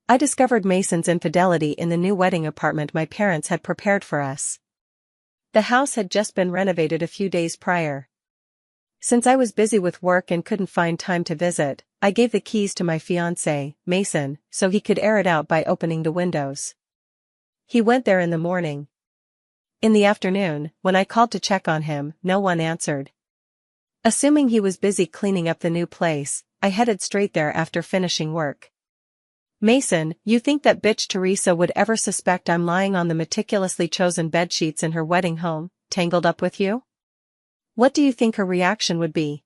I discovered Mason's infidelity in the new wedding apartment my parents had prepared for us. The house had just been renovated a few days prior. Since I was busy with work and couldn't find time to visit, I gave the keys to my fiancé, Mason, so he could air it out by opening the windows. He went there in the morning. In the afternoon, when I called to check on him, no one answered. Assuming he was busy cleaning up the new place, I headed straight there after finishing work. Mason, you think that bitch Teresa would ever suspect I'm lying on the meticulously chosen bedsheets in her wedding home, tangled up with you? What do you think her reaction would be?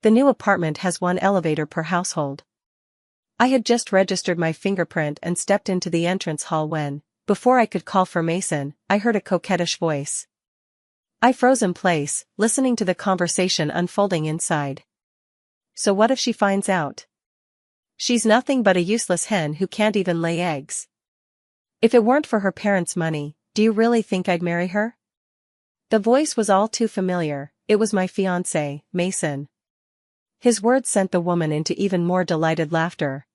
The new apartment has 1 elevator per household. I had just registered my fingerprint and stepped into the entrance hall when, before I could call for Mason, I heard a coquettish voice. I froze in place, listening to the conversation unfolding inside. So what if she finds out? She's nothing but a useless hen who can't even lay eggs. If it weren't for her parents' money, do you really think I'd marry her? The voice was all too familiar. It was my fiancé, Mason. His words sent the woman into even more delighted laughter.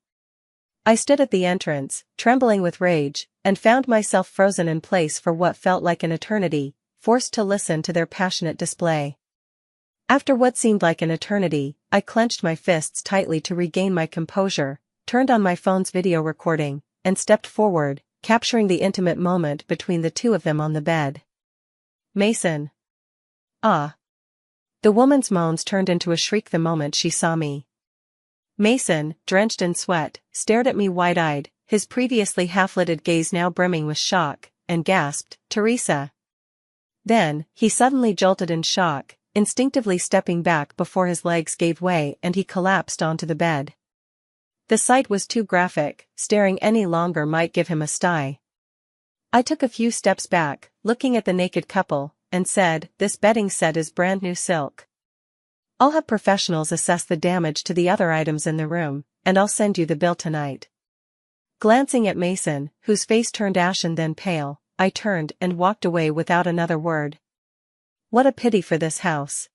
I stood at the entrance, trembling with rage, and found myself frozen in place for what felt like an eternity, forced to listen to their passionate display. After what seemed like an eternity, I clenched my fists tightly to regain my composure, turned on my phone's video recording, and stepped forward, capturing the intimate moment between the two of them on the bed. Mason. Ah. The woman's moans turned into a shriek the moment she saw me. Mason, drenched in sweat, stared at me wide-eyed, his previously half-lidded gaze now brimming with shock, and gasped, "Teresa." Then, he suddenly jolted in shock, instinctively stepping back before his legs gave way and he collapsed onto the bed. The sight was too graphic, staring any longer might give him a sty. I took a few steps back, looking at the naked couple, and said, "This bedding set is brand new silk. I'll have professionals assess the damage to the other items in the room, and I'll send you the bill tonight." Glancing at Mason, whose face turned ashen then pale, I turned and walked away without another word. What a pity for this house.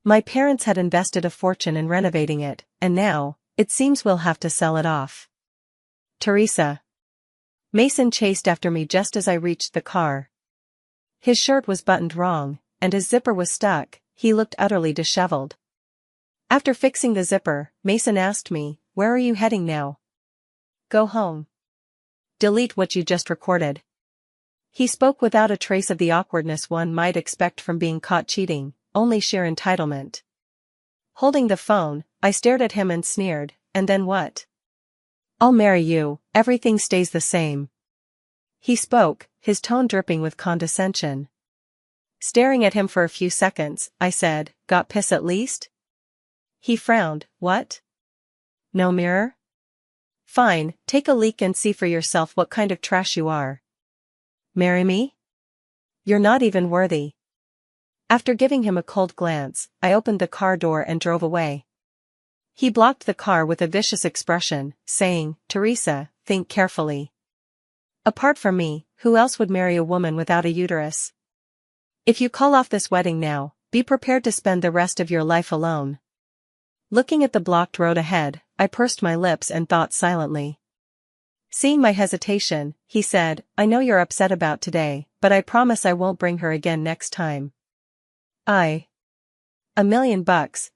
My parents had invested a fortune in renovating it, and now, it seems we'll have to sell it off. Teresa. Mason chased after me just as I reached the car. His shirt was buttoned wrong, and his zipper was stuck. He looked utterly disheveled. After fixing the zipper, Mason asked me, "Where are you heading now?" "Go home. Delete what you just recorded." He spoke without a trace of the awkwardness one might expect from being caught cheating, only sheer entitlement. Holding the phone, I stared at him and sneered, "And then what?" "I'll marry you, everything stays the same." He spoke, his tone dripping with condescension. Staring at him for a few seconds, I said, "Got piss at least?" He frowned, "What? No mirror? Fine, take a leak and see for yourself what kind of trash you are. Marry me? You're not even worthy." After giving him a cold glance, I opened the car door and drove away. He blocked the car with a vicious expression, saying, "Teresa, think carefully. Apart from me, who else would marry a woman without a uterus? If you call off this wedding now, be prepared to spend the rest of your life alone." Looking at the blocked road ahead, I pursed my lips and thought silently. Seeing my hesitation, he said, "I know you're upset about today, but I promise I won't bring her again next time." $1 million,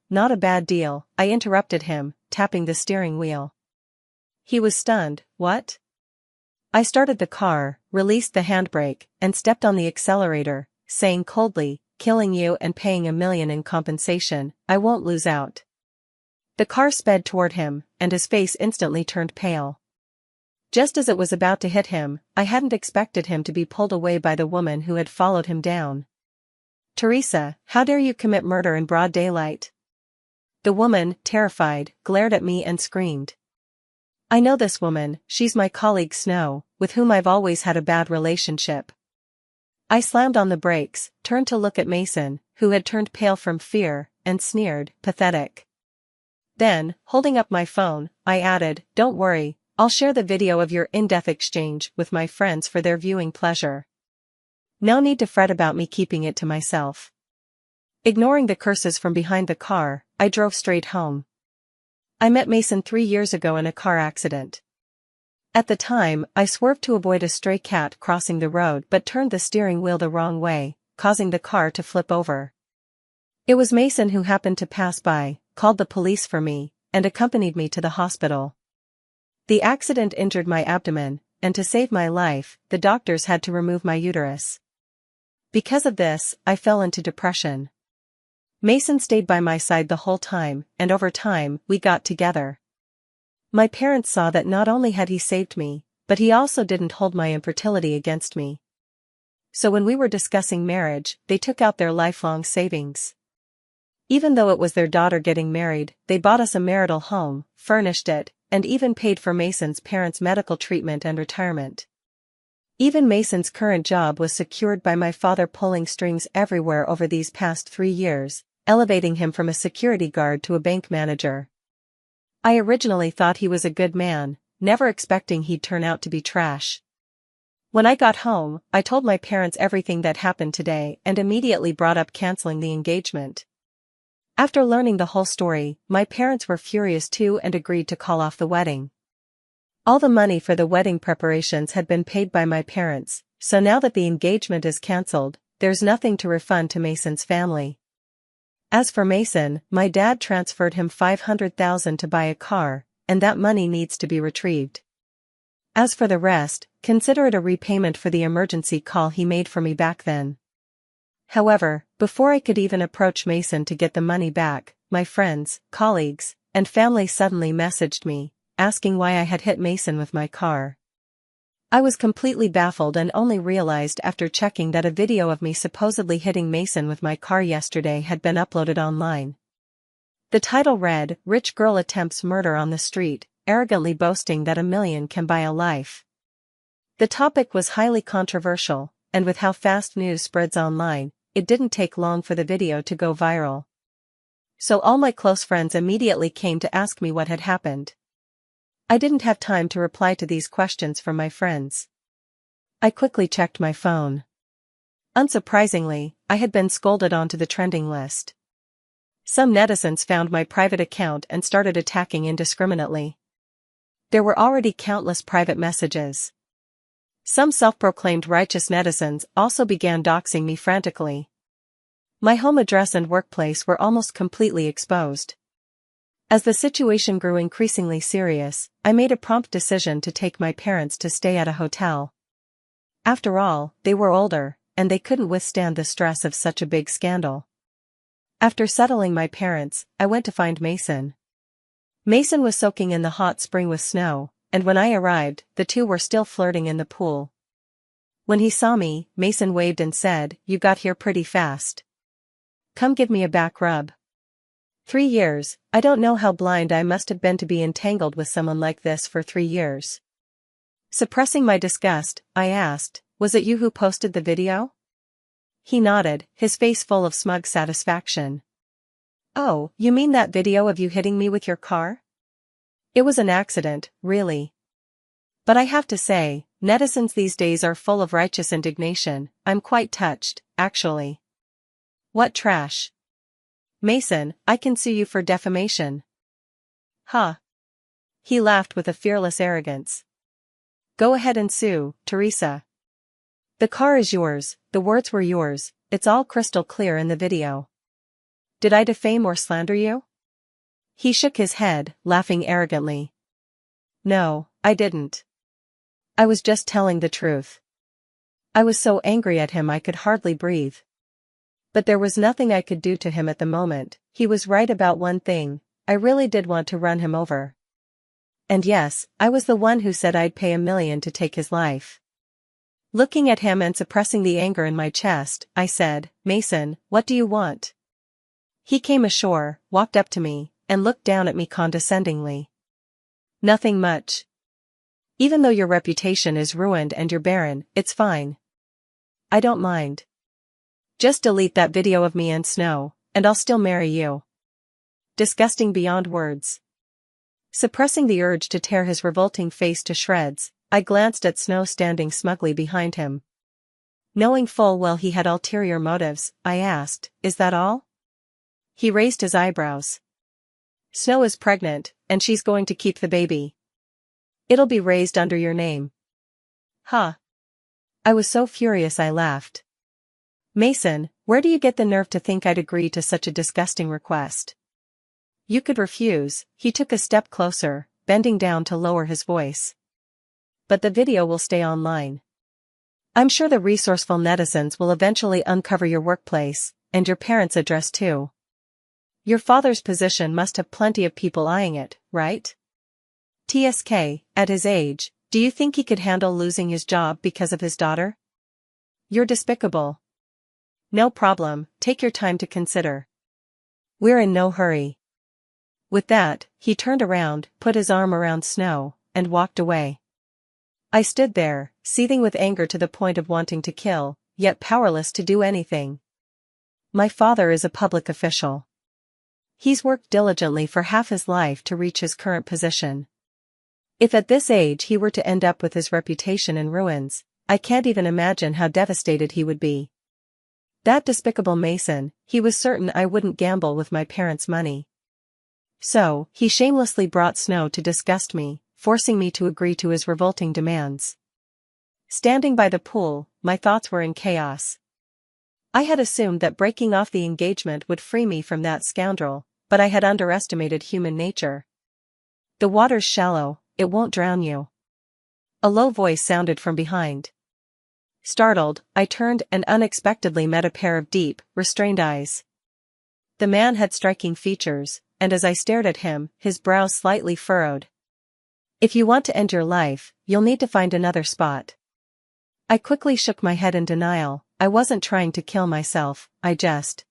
not a bad deal, I interrupted him, tapping the steering wheel. He was stunned. "What?" I started the car, released the handbrake, and stepped on the accelerator, saying coldly, "Killing you and paying $1 million in compensation, I won't lose out." The car sped toward him, and his face instantly turned pale. Just as it was about to hit him, I hadn't expected him to be pulled away by the woman who had followed him down. "Teresa, how dare you commit murder in broad daylight?" The woman, terrified, glared at me and screamed. "I know this woman, she's my colleague Snow, with whom I've always had a bad relationship." I slammed on the brakes, turned to look at Mason, who had turned pale from fear, and sneered, "Pathetic." Then, holding up my phone, I added, "Don't worry, I'll share the video of your in-depth exchange with my friends for their viewing pleasure. No need to fret about me keeping it to myself." Ignoring the curses from behind the car, I drove straight home. I met Mason 3 years ago in a car accident. At the time, I swerved to avoid a stray cat crossing the road but turned the steering wheel the wrong way, causing the car to flip over. It was Mason who happened to pass by, called the police for me, and accompanied me to the hospital. The accident injured my abdomen, and to save my life, the doctors had to remove my uterus. Because of this, I fell into depression. Mason stayed by my side the whole time, and over time, we got together. My parents saw that not only had he saved me, but he also didn't hold my infertility against me. So when we were discussing marriage, they took out their lifelong savings. Even though it was their daughter getting married, they bought us a marital home, furnished it, and even paid for Mason's parents' medical treatment and retirement. Even Mason's current job was secured by my father pulling strings everywhere over these past 3 years, elevating him from a security guard to a bank manager. I originally thought he was a good man, never expecting he'd turn out to be trash. When I got home, I told my parents everything that happened today and immediately brought up canceling the engagement. After learning the whole story, my parents were furious too and agreed to call off the wedding. All the money for the wedding preparations had been paid by my parents, so now that the engagement is cancelled, there's nothing to refund to Mason's family. As for Mason, my dad transferred him $500,000 to buy a car, and that money needs to be retrieved. As for the rest, consider it a repayment for the emergency call he made for me back then. However, before I could even approach Mason to get the money back, my friends, colleagues, and family suddenly messaged me, asking why I had hit Mason with my car. I was completely baffled and only realized after checking that a video of me supposedly hitting Mason with my car yesterday had been uploaded online. The title read, "Rich Girl Attempts Murder on the Street, Arrogantly Boasting That $1 million Can Buy a Life." The topic was highly controversial, and with how fast news spreads online, it didn't take long for the video to go viral. So all my close friends immediately came to ask me what had happened. I didn't have time to reply to these questions from my friends. I quickly checked my phone. Unsurprisingly, I had been scolded onto the trending list. Some netizens found my private account and started attacking indiscriminately. There were already countless private messages. Some self-proclaimed righteous netizens also began doxing me frantically. My home address and workplace were almost completely exposed. As the situation grew increasingly serious, I made a prompt decision to take my parents to stay at a hotel. After all, they were older, and they couldn't withstand the stress of such a big scandal. After settling my parents, I went to find Mason. Mason was soaking in the hot spring with snow, and when I arrived, the two were still flirting in the pool. When he saw me, Mason waved and said, "You got here pretty fast. Come give me a back rub." 3 years, I don't know how blind I must have been to be entangled with someone like this for 3 years. Suppressing my disgust, I asked, "Was it you who posted the video?" He nodded, his face full of smug satisfaction. "Oh, you mean that video of you hitting me with your car? It was an accident, really. But I have to say, netizens these days are full of righteous indignation. I'm quite touched, actually. What trash. Mason, I can sue you for defamation." "Huh." He laughed with a fearless arrogance. "Go ahead and sue, Teresa. The car is yours, the words were yours, it's all crystal clear in the video. Did I defame or slander you?" He shook his head, laughing arrogantly. "No, I didn't. I was just telling the truth." I was so angry at him I could hardly breathe. But there was nothing I could do to him at the moment. He was right about one thing, I really did want to run him over. And yes, I was the one who said I'd pay $1 million to take his life. Looking at him and suppressing the anger in my chest, I said, "Mason, what do you want?" He came ashore, walked up to me, and looked down at me condescendingly. "Nothing much. Even though your reputation is ruined and you're barren, it's fine. I don't mind. Just delete that video of me and Snow, and I'll still marry you." Disgusting beyond words. Suppressing the urge to tear his revolting face to shreds, I glanced at Snow standing smugly behind him. Knowing full well he had ulterior motives, I asked, "Is that all?" He raised his eyebrows. "Snow is pregnant, and she's going to keep the baby." It'll be raised under your name. Huh. I was so furious I laughed. Mason, where do you get the nerve to think I'd agree to such a disgusting request? You could refuse. He took a step closer, bending down to lower his voice. But the video will stay online. I'm sure the resourceful netizens will eventually uncover your workplace, and your parents' address too. Your father's position must have plenty of people eyeing it, right? TSK, at his age, do you think he could handle losing his job because of his daughter? You're despicable. No problem, take your time to consider. We're in no hurry. With that, he turned around, put his arm around Snow, and walked away. I stood there, seething with anger to the point of wanting to kill, yet powerless to do anything. My father is a public official. He's worked diligently for half his life to reach his current position. If at this age he were to end up with his reputation in ruins, I can't even imagine how devastated he would be. That despicable Mason, he was certain I wouldn't gamble with my parents' money. So, he shamelessly brought Snow to disgust me, forcing me to agree to his revolting demands. Standing by the pool, my thoughts were in chaos. I had assumed that breaking off the engagement would free me from that scoundrel, but I had underestimated human nature. The water's shallow, it won't drown you. A low voice sounded from behind. Startled, I turned and unexpectedly met a pair of deep, restrained eyes. The man had striking features, and as I stared at him, his brows slightly furrowed. If you want to end your life, you'll need to find another spot. I quickly shook my head in denial. I wasn't trying to kill myself, I just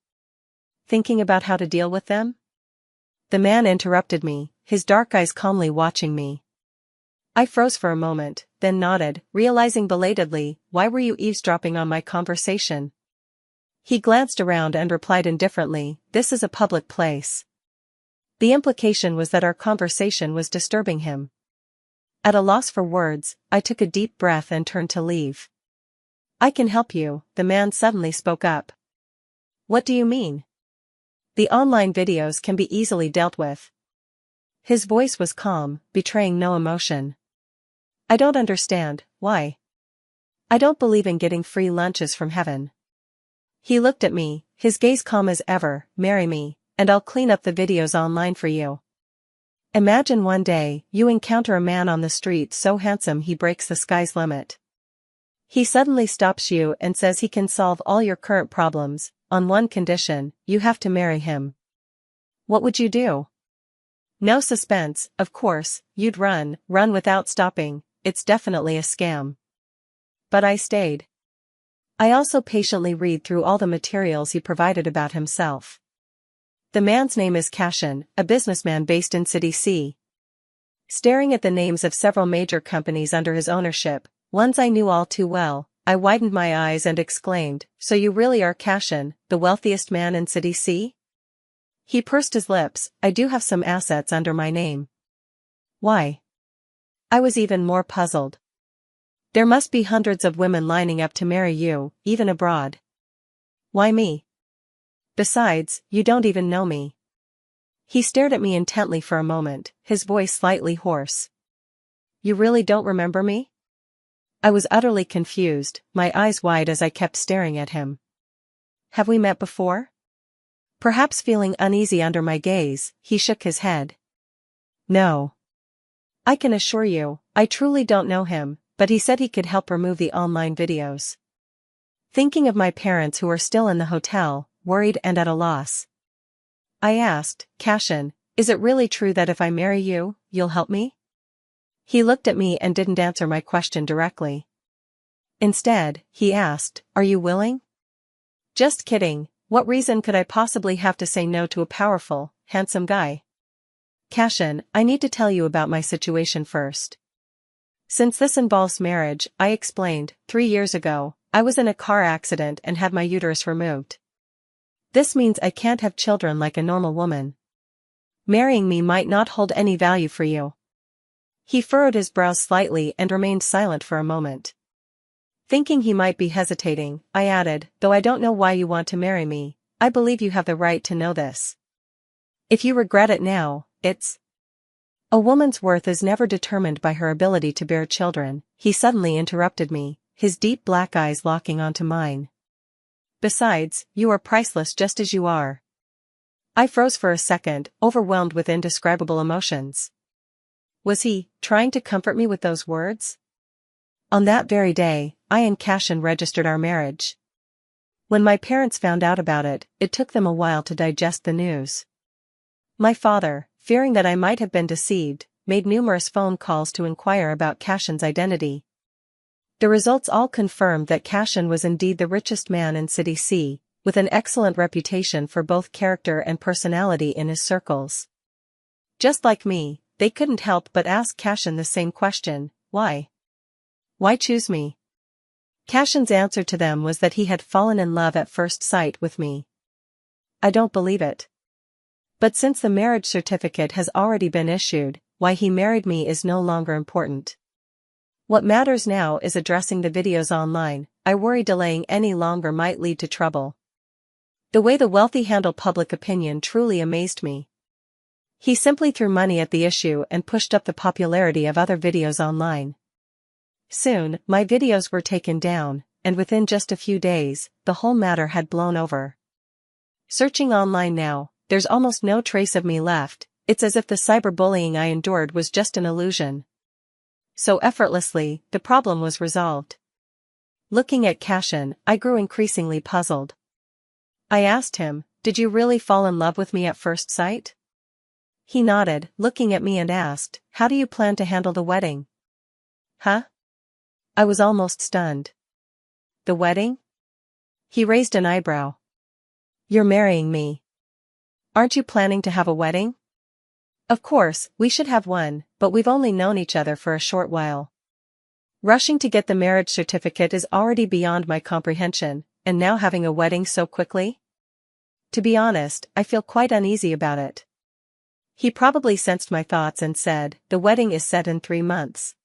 thinking about how to deal with them? The man interrupted me, his dark eyes calmly watching me. I froze for a moment, then nodded, realizing belatedly, why were you eavesdropping on my conversation? He glanced around and replied indifferently, this is a public place. The implication was that our conversation was disturbing him. At a loss for words, I took a deep breath and turned to leave. I can help you, the man suddenly spoke up. What do you mean? The online videos can be easily dealt with. His voice was calm, betraying no emotion. I don't understand, why? I don't believe in getting free lunches from heaven. He looked at me, his gaze calm as ever, marry me, and I'll clean up the videos online for you. Imagine one day, you encounter a man on the street so handsome he breaks the sky's limit. He suddenly stops you and says he can solve all your current problems, on one condition, you have to marry him. What would you do? No suspense, of course, you'd run without stopping, it's definitely a scam. But I stayed. I also patiently read through all the materials he provided about himself. The man's name is Cashin, a businessman based in City C. Staring at the names of several major companies under his ownership, ones I knew all too well, I widened my eyes and exclaimed, so you really are Cashin, the wealthiest man in City C? He pursed his lips, I do have some assets under my name. Why? I was even more puzzled. There must be hundreds of women lining up to marry you, even abroad. Why me? Besides, you don't even know me. He stared at me intently for a moment, his voice slightly hoarse. You really don't remember me? I was utterly confused, my eyes wide as I kept staring at him. Have we met before? Perhaps feeling uneasy under my gaze, he shook his head. No. I can assure you, I truly don't know him, but he said he could help remove the online videos. Thinking of my parents who are still in the hotel, worried and at a loss. I asked, Cashin, is it really true that if I marry you, you'll help me? He looked at me and didn't answer my question directly. Instead, he asked, are you willing? Just kidding, what reason could I possibly have to say no to a powerful, handsome guy? Cashin, I need to tell you about my situation first. Since this involves marriage, I explained, 3 years ago, I was in a car accident and had my uterus removed. This means I can't have children like a normal woman. Marrying me might not hold any value for you. He furrowed his brows slightly and remained silent for a moment. Thinking he might be hesitating, I added, though I don't know why you want to marry me, I believe you have the right to know this. If you regret it now, it's A woman's worth is never determined by her ability to bear children, he suddenly interrupted me, his deep black eyes locking onto mine. Besides, you are priceless just as you are. I froze for a second, overwhelmed with indescribable emotions. Was he trying to comfort me with those words? On that very day, I and Cashin registered our marriage. When my parents found out about it, it took them a while to digest the news. My father, fearing that I might have been deceived, made numerous phone calls to inquire about Cashin's identity. The results all confirmed that Cashin was indeed the richest man in City C, with an excellent reputation for both character and personality in his circles. Just like me, they couldn't help but ask Cashin the same question, why? Why choose me? Cashin's answer to them was that he had fallen in love at first sight with me. I don't believe it. But since the marriage certificate has already been issued, why he married me is no longer important. What matters now is addressing the videos online. I worry delaying any longer might lead to trouble. The way the wealthy handle public opinion truly amazed me. He simply threw money at the issue and pushed up the popularity of other videos online. Soon, my videos were taken down, and within just a few days, the whole matter had blown over. Searching online now, there's almost no trace of me left. It's as if the cyberbullying I endured was just an illusion. So effortlessly, the problem was resolved. Looking at Cashin, I grew increasingly puzzled. I asked him, "Did you really fall in love with me at first sight?" He nodded, looking at me and asked, "How do you plan to handle the wedding?" Huh? I was almost stunned. The wedding? He raised an eyebrow. You're marrying me. Aren't you planning to have a wedding? Of course, we should have one, but we've only known each other for a short while. Rushing to get the marriage certificate is already beyond my comprehension, and now having a wedding so quickly? To be honest, I feel quite uneasy about it. He probably sensed my thoughts and said, "The wedding is set in 3 months.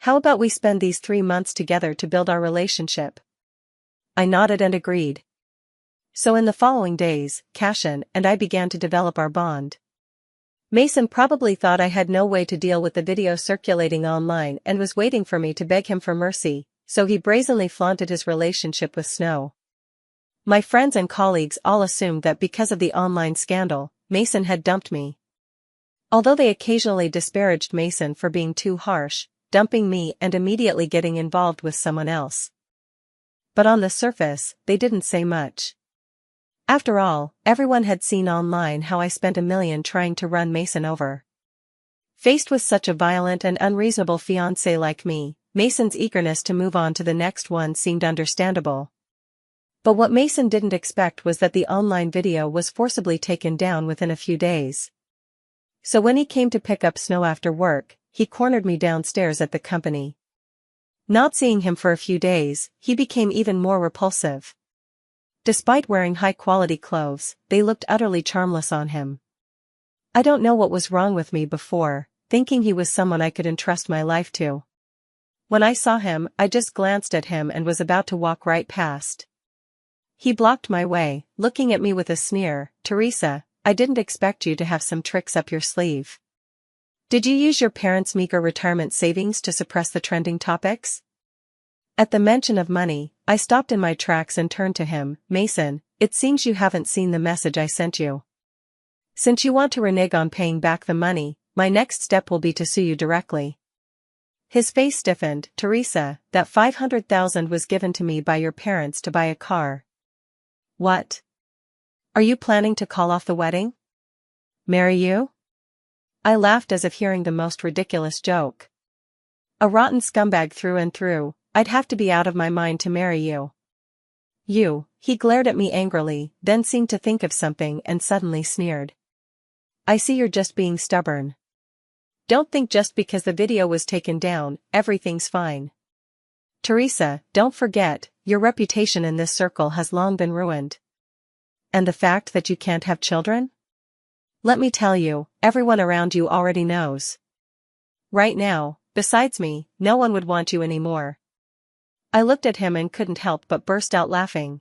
How about we spend these 3 months together to build our relationship?" I nodded and agreed. So in the following days, Cashin and I began to develop our bond. Mason probably thought I had no way to deal with the video circulating online and was waiting for me to beg him for mercy, so he brazenly flaunted his relationship with Snow. My friends and colleagues all assumed that because of the online scandal, Mason had dumped me. Although they occasionally disparaged Mason for being too harsh, dumping me and immediately getting involved with someone else. But on the surface, they didn't say much. After all, everyone had seen online how I spent $1 million trying to run Mason over. Faced with such a violent and unreasonable fiancé like me, Mason's eagerness to move on to the next one seemed understandable. But what Mason didn't expect was that the online video was forcibly taken down within a few days. So when he came to pick up Snow after work, he cornered me downstairs at the company. Not seeing him for a few days, he became even more repulsive. Despite wearing high-quality clothes, they looked utterly charmless on him. I don't know what was wrong with me before, thinking he was someone I could entrust my life to. When I saw him, I just glanced at him and was about to walk right past. He blocked my way, looking at me with a sneer. "Teresa, I didn't expect you to have some tricks up your sleeve. Did you use your parents' meager retirement savings to suppress the trending topics?" At the mention of money, I stopped in my tracks and turned to him. "Mason, it seems you haven't seen the message I sent you. Since you want to renege on paying back the money, my next step will be to sue you directly." His face stiffened. "Teresa, that $500,000 was given to me by your parents to buy a car." "What? Are you planning to call off the wedding? Marry you?" I laughed as if hearing the most ridiculous joke. "A rotten scumbag through and through. I'd have to be out of my mind to marry you." "You," he glared at me angrily, then seemed to think of something and suddenly sneered. "I see you're just being stubborn. Don't think just because the video was taken down, everything's fine. Teresa, don't forget, your reputation in this circle has long been ruined. And the fact that you can't have children? Let me tell you, everyone around you already knows. Right now, besides me, no one would want you anymore." I looked at him and couldn't help but burst out laughing.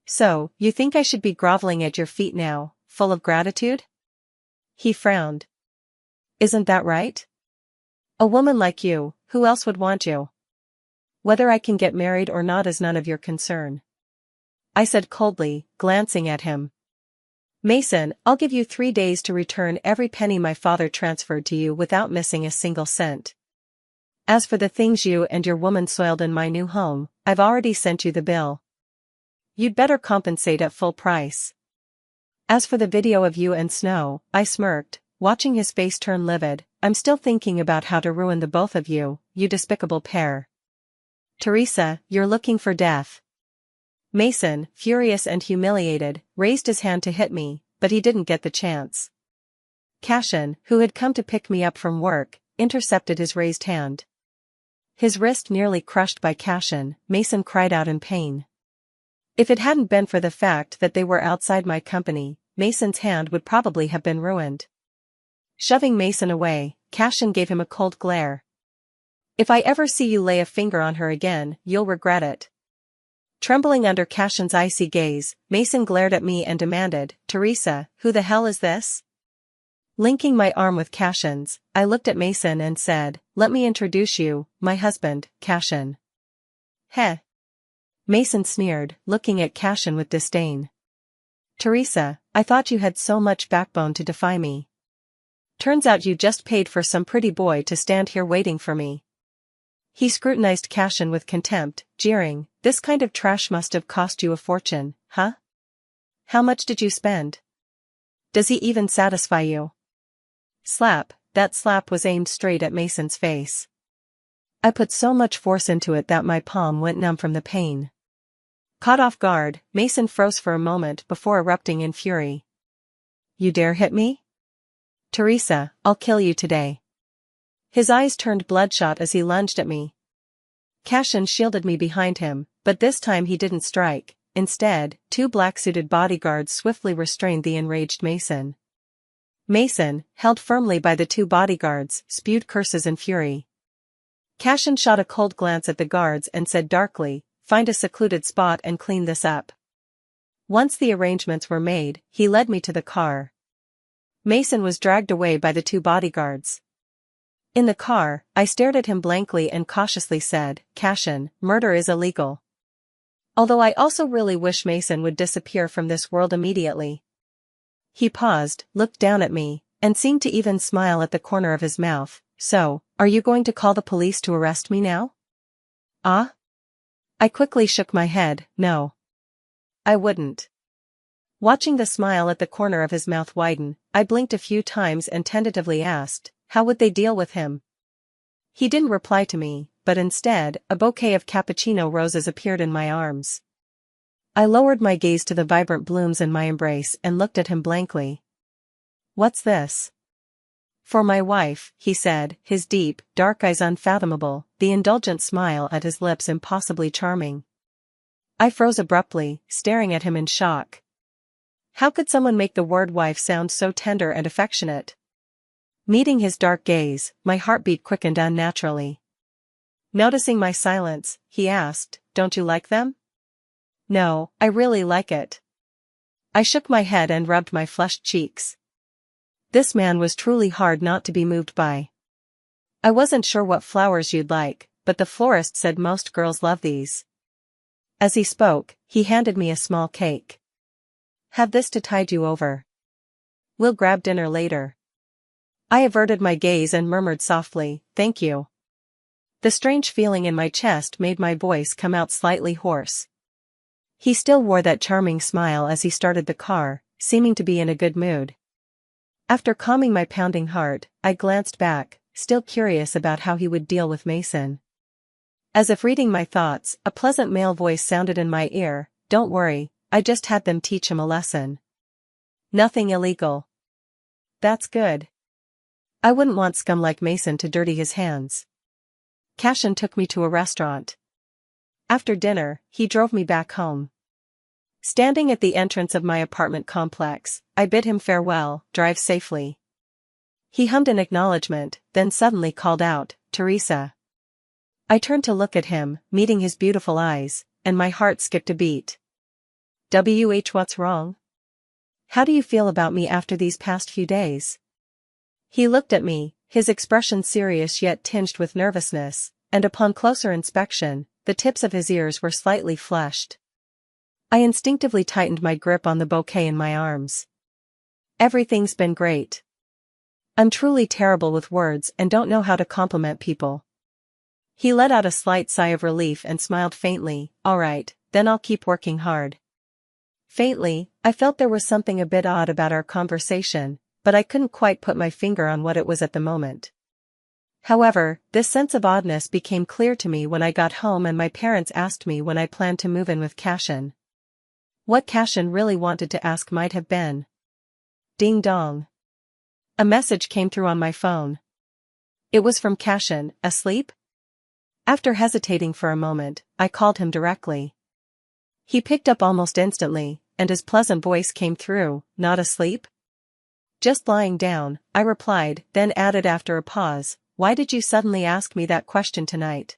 "So, you think I should be groveling at your feet now, full of gratitude?" He frowned. Isn't that right? A woman like you, who else would want you? Whether I can get married or not is none of your concern. I said coldly, glancing at him. Mason, I'll give you 3 days to return every penny my father transferred to you without missing a single cent. As for the things you and your woman soiled in my new home, I've already sent you the bill. You'd better compensate at full price. As for the video of you and Snow, I smirked, watching his face turn livid. I'm still thinking about how to ruin the both of you, you despicable pair. Teresa, you're looking for death. Mason, furious and humiliated, raised his hand to hit me, but he didn't get the chance. Cashin, who had come to pick me up from work, intercepted his raised hand. His wrist nearly crushed by Cashin, Mason cried out in pain. If it hadn't been for the fact that they were outside my company, Mason's hand would probably have been ruined. Shoving Mason away, Cashin gave him a cold glare. If I ever see you lay a finger on her again, you'll regret it. Trembling under Cashin's icy gaze, Mason glared at me and demanded, Teresa, who the hell is this? Linking my arm with Cashin's, I looked at Mason and said, let me introduce you, my husband, Cashin. Heh. Mason sneered, looking at Cashin with disdain. Teresa, I thought you had so much backbone to defy me. Turns out you just paid for some pretty boy to stand here waiting for me. He scrutinized Cashin with contempt, jeering, this kind of trash must have cost you a fortune, huh? How much did you spend? Does he even satisfy you? Slap, that slap was aimed straight at Mason's face. I put so much force into it that my palm went numb from the pain. Caught off guard, Mason froze for a moment before erupting in fury. You dare hit me? Teresa, I'll kill you today. His eyes turned bloodshot as he lunged at me. Cashin shielded me behind him, but this time he didn't strike. Instead, 2 black-suited bodyguards swiftly restrained the enraged Mason. Mason, held firmly by the 2 bodyguards, spewed curses in fury. Cashin shot a cold glance at the guards and said darkly, find a secluded spot and clean this up. Once the arrangements were made, he led me to the car. Mason was dragged away by the 2 bodyguards. In the car, I stared at him blankly and cautiously said, Cashin, murder is illegal. Although I also really wish Mason would disappear from this world immediately. He paused, looked down at me, and seemed to even smile at the corner of his mouth. So, are you going to call the police to arrest me now? Ah? I quickly shook my head, no. I wouldn't. Watching the smile at the corner of his mouth widen, I blinked a few times and tentatively asked, how would they deal with him? He didn't reply to me, but instead, a bouquet of cappuccino roses appeared in my arms. I lowered my gaze to the vibrant blooms in my embrace and looked at him blankly. What's this? For my wife, he said, his deep, dark eyes unfathomable, the indulgent smile at his lips impossibly charming. I froze abruptly, staring at him in shock. How could someone make the word wife sound so tender and affectionate? Meeting his dark gaze, my heartbeat quickened unnaturally. Noticing my silence, he asked, don't you like them? No, I really like it. I shook my head and rubbed my flushed cheeks. This man was truly hard not to be moved by. I wasn't sure what flowers you'd like, but the florist said most girls love these. As he spoke, he handed me a small cake. Have this to tide you over. We'll grab dinner later. I averted my gaze and murmured softly, thank you. The strange feeling in my chest made my voice come out slightly hoarse. He still wore that charming smile as he started the car, seeming to be in a good mood. After calming my pounding heart, I glanced back, still curious about how he would deal with Mason. As if reading my thoughts, a pleasant male voice sounded in my ear, don't worry, I just had them teach him a lesson. Nothing illegal. That's good. I wouldn't want scum like Mason to dirty his hands. Cashin took me to a restaurant. After dinner, he drove me back home. Standing at the entrance of my apartment complex, I bid him farewell, drive safely. He hummed an acknowledgement, then suddenly called out, Teresa. I turned to look at him, meeting his beautiful eyes, and my heart skipped a beat. What's wrong? How do you feel about me after these past few days? He looked at me, his expression serious yet tinged with nervousness, and upon closer inspection, the tips of his ears were slightly flushed. I instinctively tightened my grip on the bouquet in my arms. Everything's been great. I'm truly terrible with words and don't know how to compliment people. He let out a slight sigh of relief and smiled faintly. All right, then I'll keep working hard. Faintly, I felt there was something a bit odd about our conversation, but I couldn't quite put my finger on what it was at the moment. However, this sense of oddness became clear to me when I got home and my parents asked me when I planned to move in with Cashin. What Cashin really wanted to ask might have been. Ding dong. A message came through on my phone. It was from Cashin. Asleep? After hesitating for a moment, I called him directly. He picked up almost instantly, and his pleasant voice came through. Not asleep? Just lying down, I replied, then added after a pause, why did you suddenly ask me that question tonight?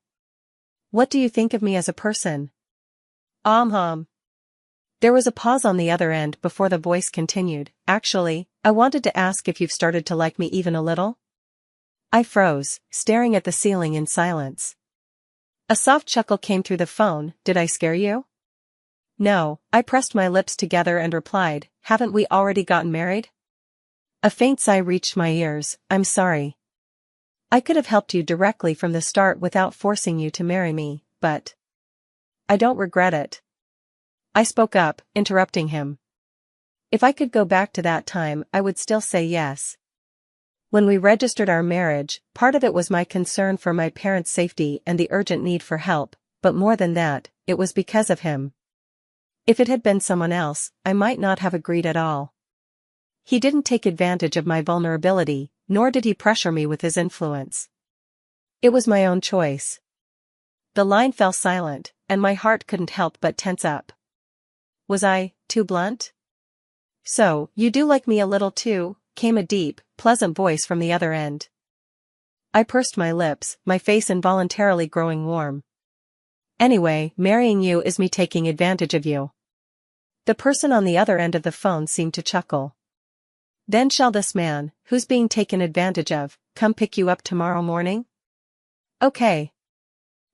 What do you think of me as a person? There was a pause on the other end before the voice continued. Actually, I wanted to ask if you've started to like me even a little? I froze, staring at the ceiling in silence. A soft chuckle came through the phone. Did I scare you? No, I pressed my lips together and replied, haven't we already gotten married? A faint sigh reached my ears. I'm sorry. I could have helped you directly from the start without forcing you to marry me, but I don't regret it. I spoke up, interrupting him. If I could go back to that time, I would still say yes. When we registered our marriage, part of it was my concern for my parents' safety and the urgent need for help, but more than that, it was because of him. If it had been someone else, I might not have agreed at all. He didn't take advantage of my vulnerability, nor did he pressure me with his influence. It was my own choice. The line fell silent, and my heart couldn't help but tense up. Was I too blunt? So, you do like me a little too, came a deep, pleasant voice from the other end. I pursed my lips, my face involuntarily growing warm. Anyway, marrying you is me taking advantage of you. The person on the other end of the phone seemed to chuckle. Then shall this man, who's being taken advantage of, come pick you up tomorrow morning? Okay.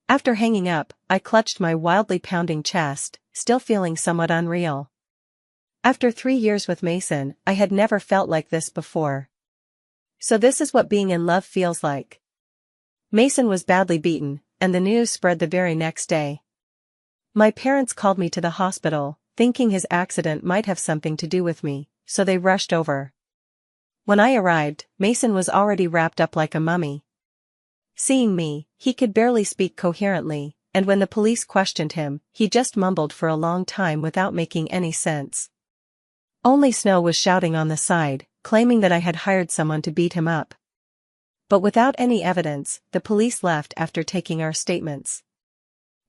After hanging up, I clutched my wildly pounding chest, still feeling somewhat unreal. After 3 years with Mason, I had never felt like this before. So this is what being in love feels like. Mason was badly beaten, and the news spread the very next day. My parents called me to the hospital, thinking his accident might have something to do with me, so they rushed over. When I arrived, Mason was already wrapped up like a mummy. Seeing me, he could barely speak coherently, and when the police questioned him, he just mumbled for a long time without making any sense. Only Snow was shouting on the side, claiming that I had hired someone to beat him up. But without any evidence, the police left after taking our statements.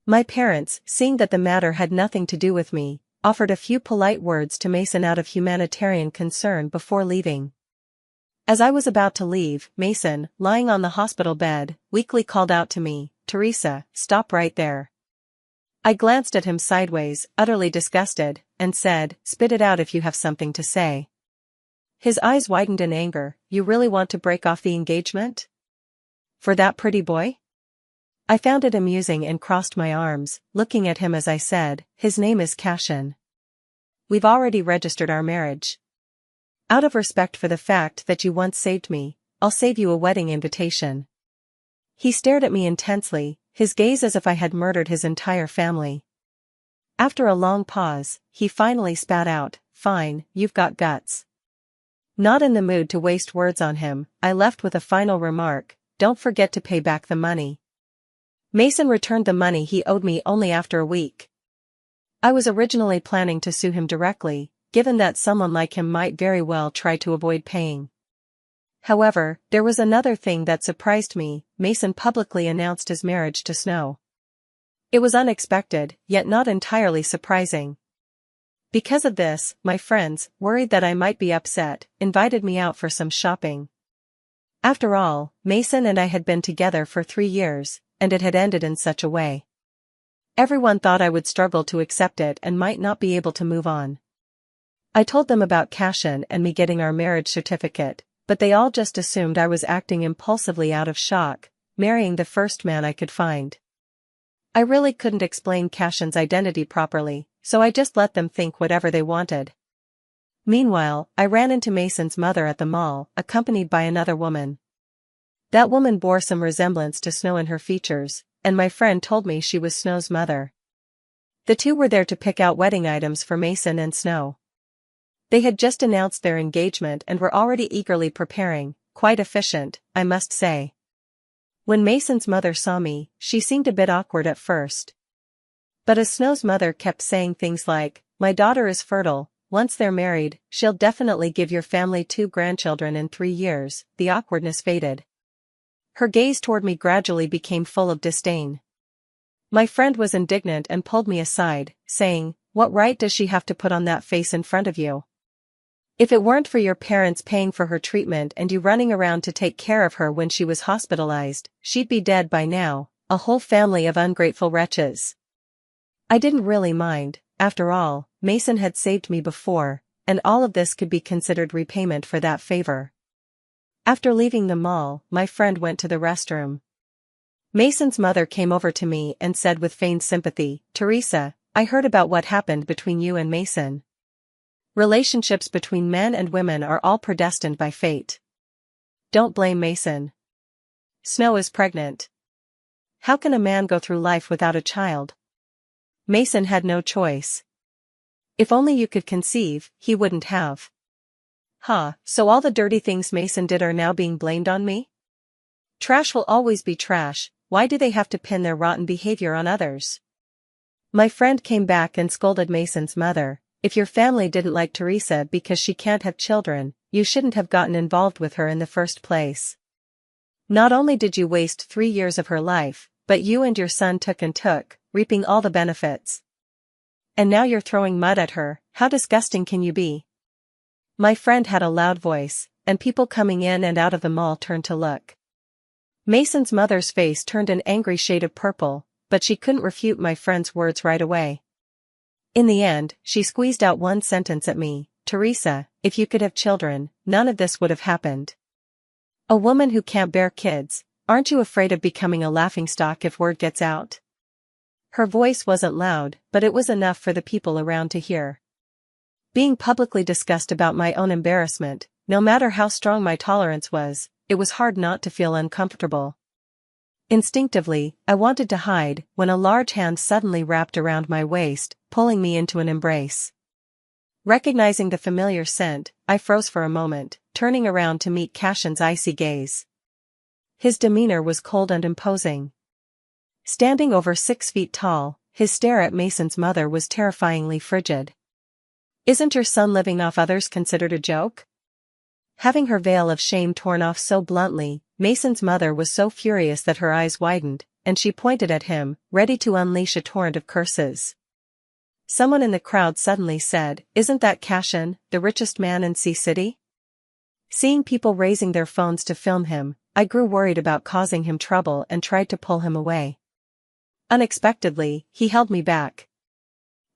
My parents, seeing that the matter had nothing to do with me, offered a few polite words to Mason out of humanitarian concern before leaving. As I was about to leave, Mason, lying on the hospital bed, weakly called out to me, Teresa, stop right there. I glanced at him sideways, utterly disgusted, and said, spit it out if you have something to say. His eyes widened in anger. You really want to break off the engagement? For that pretty boy? I found it amusing and crossed my arms, looking at him as I said, his name is Cashin. We've already registered our marriage. Out of respect for the fact that you once saved me, I'll save you a wedding invitation. He stared at me intensely, his gaze as if I had murdered his entire family. After a long pause, he finally spat out, fine, you've got guts. Not in the mood to waste words on him, I left with a final remark, don't forget to pay back the money. Mason returned the money he owed me only after a week. I was originally planning to sue him directly, given that someone like him might very well try to avoid paying. However, there was another thing that surprised me. Mason publicly announced his marriage to Snow. It was unexpected, yet not entirely surprising. Because of this, my friends, worried that I might be upset, invited me out for some shopping. After all, Mason and I had been together for 3 years, and it had ended in such a way. Everyone thought I would struggle to accept it and might not be able to move on. I told them about Cashin and me getting our marriage certificate, but they all just assumed I was acting impulsively out of shock, marrying the first man I could find. I really couldn't explain Cashin's identity properly, so I just let them think whatever they wanted. Meanwhile, I ran into Mason's mother at the mall, accompanied by another woman. That woman bore some resemblance to Snow in her features, and my friend told me she was Snow's mother. The two were there to pick out wedding items for Mason and Snow. They had just announced their engagement and were already eagerly preparing, quite efficient, I must say. When Mason's mother saw me, she seemed a bit awkward at first. But as Snow's mother kept saying things like, "My daughter is fertile, once they're married, she'll definitely give your family 2 grandchildren in 3 years, the awkwardness faded. Her gaze toward me gradually became full of disdain. My friend was indignant and pulled me aside, saying, "What right does she have to put on that face in front of you? If it weren't for your parents paying for her treatment and you running around to take care of her when she was hospitalized, she'd be dead by now, a whole family of ungrateful wretches." I didn't really mind, after all, Mason had saved me before, and all of this could be considered repayment for that favor. After leaving the mall, my friend went to the restroom. Mason's mother came over to me and said with feigned sympathy, "Teresa, I heard about what happened between you and Mason. Relationships between men and women are all predestined by fate. Don't blame Mason. Snow is pregnant. How can a man go through life without a child? Mason had no choice. If only you could conceive, he wouldn't have." Huh, so all the dirty things Mason did are now being blamed on me? Trash will always be trash, why do they have to pin their rotten behavior on others? My friend came back and scolded Mason's mother, "If your family didn't like Teresa because she can't have children, you shouldn't have gotten involved with her in the first place. Not only did you waste 3 years of her life, but you and your son took, reaping all the benefits. And now you're throwing mud at her, how disgusting can you be?" My friend had a loud voice, and people coming in and out of the mall turned to look. Mason's mother's face turned an angry shade of purple, but she couldn't refute my friend's words right away. In the end, she squeezed out one sentence at me, "Teresa, if you could have children, none of this would have happened. A woman who can't bear kids, aren't you afraid of becoming a laughingstock if word gets out?" Her voice wasn't loud, but it was enough for the people around to hear. Being publicly discussed about my own embarrassment, no matter how strong my tolerance was, it was hard not to feel uncomfortable. Instinctively, I wanted to hide, when a large hand suddenly wrapped around my waist, pulling me into an embrace. Recognizing the familiar scent, I froze for a moment, turning around to meet Cashin's icy gaze. His demeanor was cold and imposing. Standing over 6 feet tall, his stare at Mason's mother was terrifyingly frigid. "Isn't your son living off others considered a joke?" Having her veil of shame torn off so bluntly, Mason's mother was so furious that her eyes widened, and she pointed at him, ready to unleash a torrent of curses. Someone in the crowd suddenly said, "Isn't that Cashin, the richest man in Sea City?" Seeing people raising their phones to film him, I grew worried about causing him trouble and tried to pull him away. Unexpectedly, he held me back.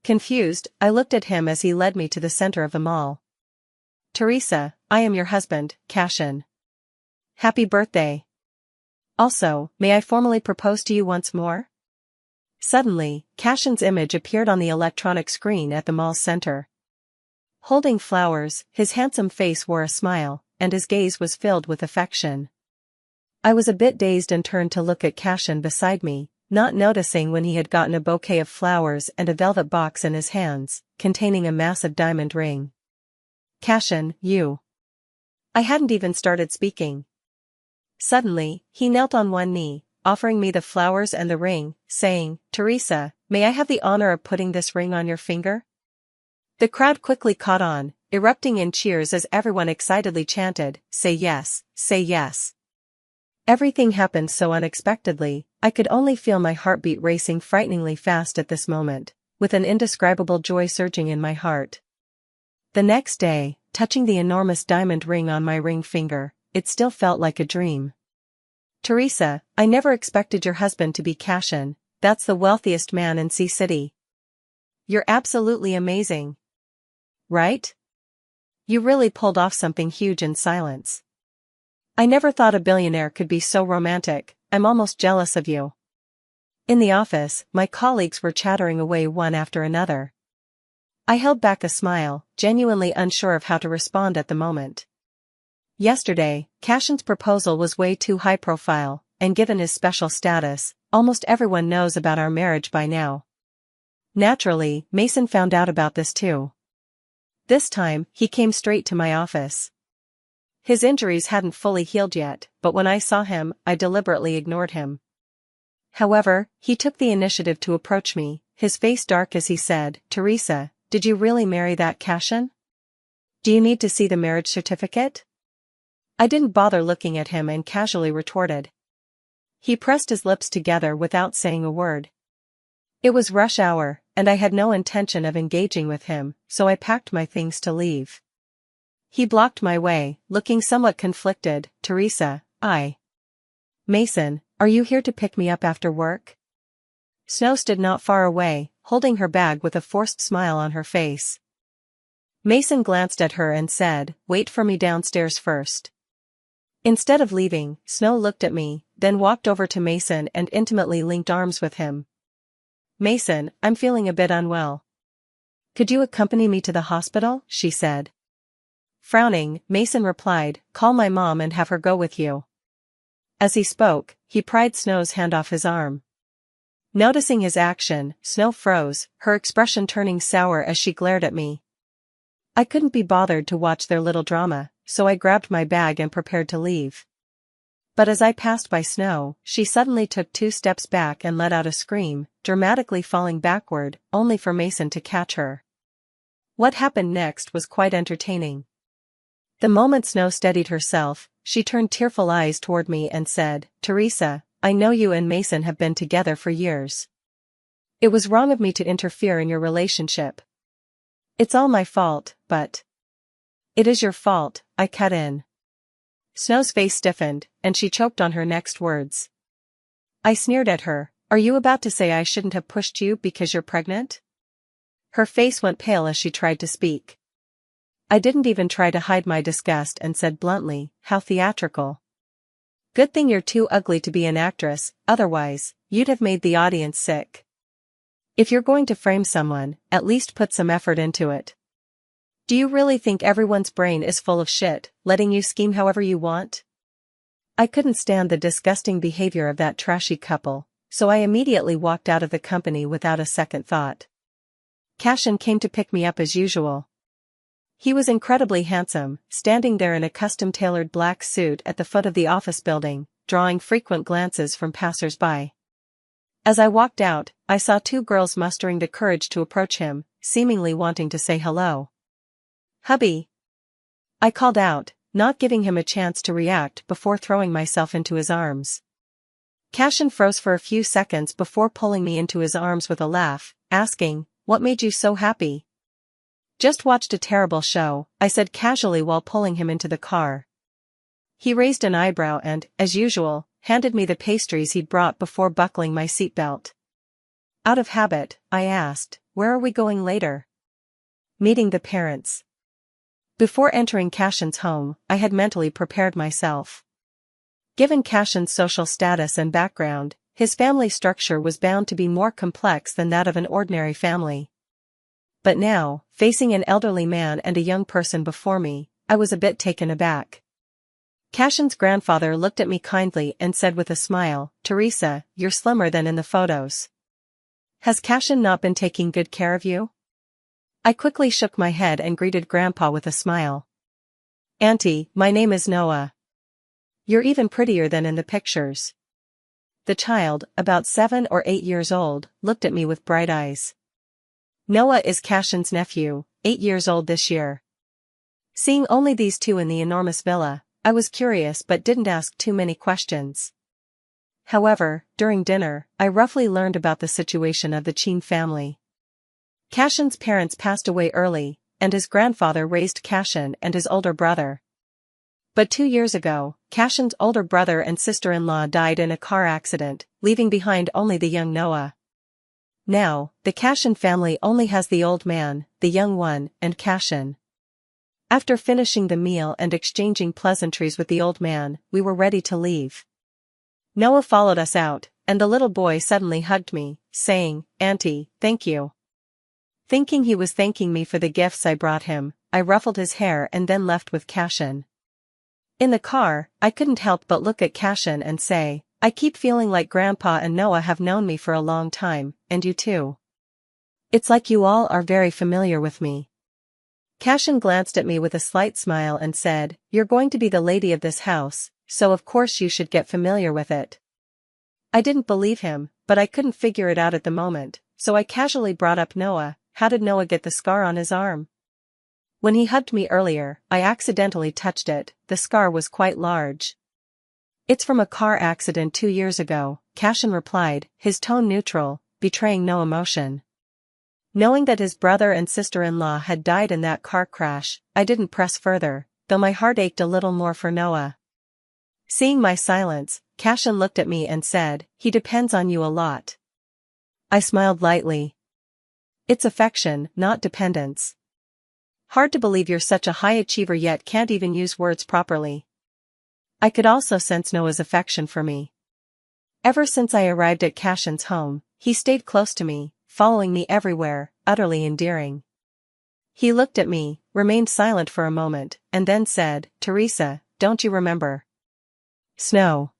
Confused, I looked at him as he led me to the center of the mall. "Teresa, I am your husband, Cashin. Happy birthday. Also, may I formally propose to you once more?" Suddenly, Cashin's image appeared on the electronic screen at the mall's center. Holding flowers, his handsome face wore a smile, and his gaze was filled with affection. I was a bit dazed and turned to look at Cashin beside me, not noticing when he had gotten a bouquet of flowers and a velvet box in his hands, containing a massive diamond ring. "Cashin, you..." I hadn't even started speaking. Suddenly, he knelt on one knee, offering me the flowers and the ring, saying, "Teresa, may I have the honor of putting this ring on your finger?" The crowd quickly caught on, erupting in cheers as everyone excitedly chanted, "Say yes, say yes." Everything happened so unexpectedly, I could only feel my heartbeat racing frighteningly fast at this moment, with an indescribable joy surging in my heart. The next day, touching the enormous diamond ring on my ring finger, it still felt like a dream. "Teresa, I never expected your husband to be Cashin, that's the wealthiest man in Sea City. You're absolutely amazing. Right? You really pulled off something huge in silence." I never thought a billionaire could be so romantic, I'm almost jealous of you. In the office, my colleagues were chattering away one after another. I held back a smile, genuinely unsure of how to respond at the moment. Yesterday, Cashin's proposal was way too high profile, and given his special status, almost everyone knows about our marriage by now. Naturally, Mason found out about this too. This time, he came straight to my office. His injuries hadn't fully healed yet, but when I saw him, I deliberately ignored him. However, he took the initiative to approach me, his face dark as he said, "Teresa, did you really marry that Cashin? Do you need to see the marriage certificate?" I didn't bother looking at him and casually retorted. He pressed his lips together without saying a word. It was rush hour, and I had no intention of engaging with him, so I packed my things to leave. He blocked my way, looking somewhat conflicted. "Teresa, Mason, are you here to pick me up after work?" Snow stood not far away, holding her bag with a forced smile on her face. Mason glanced at her and said, "Wait for me downstairs first." Instead of leaving, Snow looked at me, then walked over to Mason and intimately linked arms with him. "Mason, I'm feeling a bit unwell. Could you accompany me to the hospital?" she said. Frowning, Mason replied, "Call my mom and have her go with you." As he spoke, he pried Snow's hand off his arm. Noticing his action, Snow froze, her expression turning sour as she glared at me. I couldn't be bothered to watch their little drama, so I grabbed my bag and prepared to leave. But as I passed by Snow, she suddenly took 2 steps back and let out a scream, dramatically falling backward, only for Mason to catch her. What happened next was quite entertaining. The moment Snow steadied herself, she turned tearful eyes toward me and said, "Teresa, I know you and Mason have been together for years. It was wrong of me to interfere in your relationship. It's all my fault, but—" "It is your fault," I cut in. Snow's face stiffened, and she choked on her next words. I sneered at her, "Are you about to say I shouldn't have pushed you because you're pregnant?" Her face went pale as she tried to speak. I didn't even try to hide my disgust and said bluntly, "How theatrical. Good thing you're too ugly to be an actress, otherwise, you'd have made the audience sick. If you're going to frame someone, at least put some effort into it. Do you really think everyone's brain is full of shit, letting you scheme however you want?" I couldn't stand the disgusting behavior of that trashy couple, so I immediately walked out of the company without a second thought. Cashin came to pick me up as usual. He was incredibly handsome, standing there in a custom-tailored black suit at the foot of the office building, drawing frequent glances from passers-by. As I walked out, I saw 2 girls mustering the courage to approach him, seemingly wanting to say hello. "Hubby," I called out, not giving him a chance to react before throwing myself into his arms. Cashin froze for a few seconds before pulling me into his arms with a laugh, asking, "What made you so happy?" "Just watched a terrible show," I said casually while pulling him into the car. He raised an eyebrow and, as usual, handed me the pastries he'd brought before buckling my seatbelt. Out of habit, I asked, "Where are we going later?" "Meeting the parents." Before entering Cashin's home, I had mentally prepared myself. Given Cashin's social status and background, his family structure was bound to be more complex than that of an ordinary family. But now, facing an elderly man and a young person before me, I was a bit taken aback. Cashin's grandfather looked at me kindly and said with a smile, "Teresa, you're slimmer than in the photos. Has Cashin not been taking good care of you?" I quickly shook my head and greeted Grandpa with a smile. "Auntie, my name is Noah. You're even prettier than in the pictures." The child, about 7 or 8 years old, looked at me with bright eyes. Noah is Cashin's nephew, 8 years old this year. Seeing only these 2 in the enormous villa, I was curious but didn't ask too many questions. However, during dinner, I roughly learned about the situation of the Chin family. Cashin's parents passed away early, and his grandfather raised Cashin and his older brother. But 2 years ago, Cashin's older brother and sister-in-law died in a car accident, leaving behind only the young Noah. Now, the Cashin family only has the old man, the young one, and Cashin. After finishing the meal and exchanging pleasantries with the old man, we were ready to leave. Noah followed us out, and the little boy suddenly hugged me, saying, "Auntie, thank you." Thinking he was thanking me for the gifts I brought him, I ruffled his hair and then left with Cashin. In the car, I couldn't help but look at Cashin and say, "I keep feeling like Grandpa and Noah have known me for a long time, and you too. It's like you all are very familiar with me." Cashin glanced at me with a slight smile and said, "You're going to be the lady of this house, so of course you should get familiar with it." I didn't believe him, but I couldn't figure it out at the moment, so I casually brought up Noah. How did Noah get the scar on his arm? When he hugged me earlier, I accidentally touched it. The scar was quite large. "It's from a car accident 2 years ago," Cashin replied, his tone neutral, betraying no emotion. Knowing that his brother and sister-in-law had died in that car crash, I didn't press further, though my heart ached a little more for Noah. Seeing my silence, Cashin looked at me and said, "He depends on you a lot." I smiled lightly. "It's affection, not dependence." Hard to believe you're such a high achiever yet can't even use words properly. I could also sense Noah's affection for me. Ever since I arrived at Cashin's home, he stayed close to me, following me everywhere, utterly endearing. He looked at me, remained silent for a moment, and then said, "Teresa, don't you remember Snow?"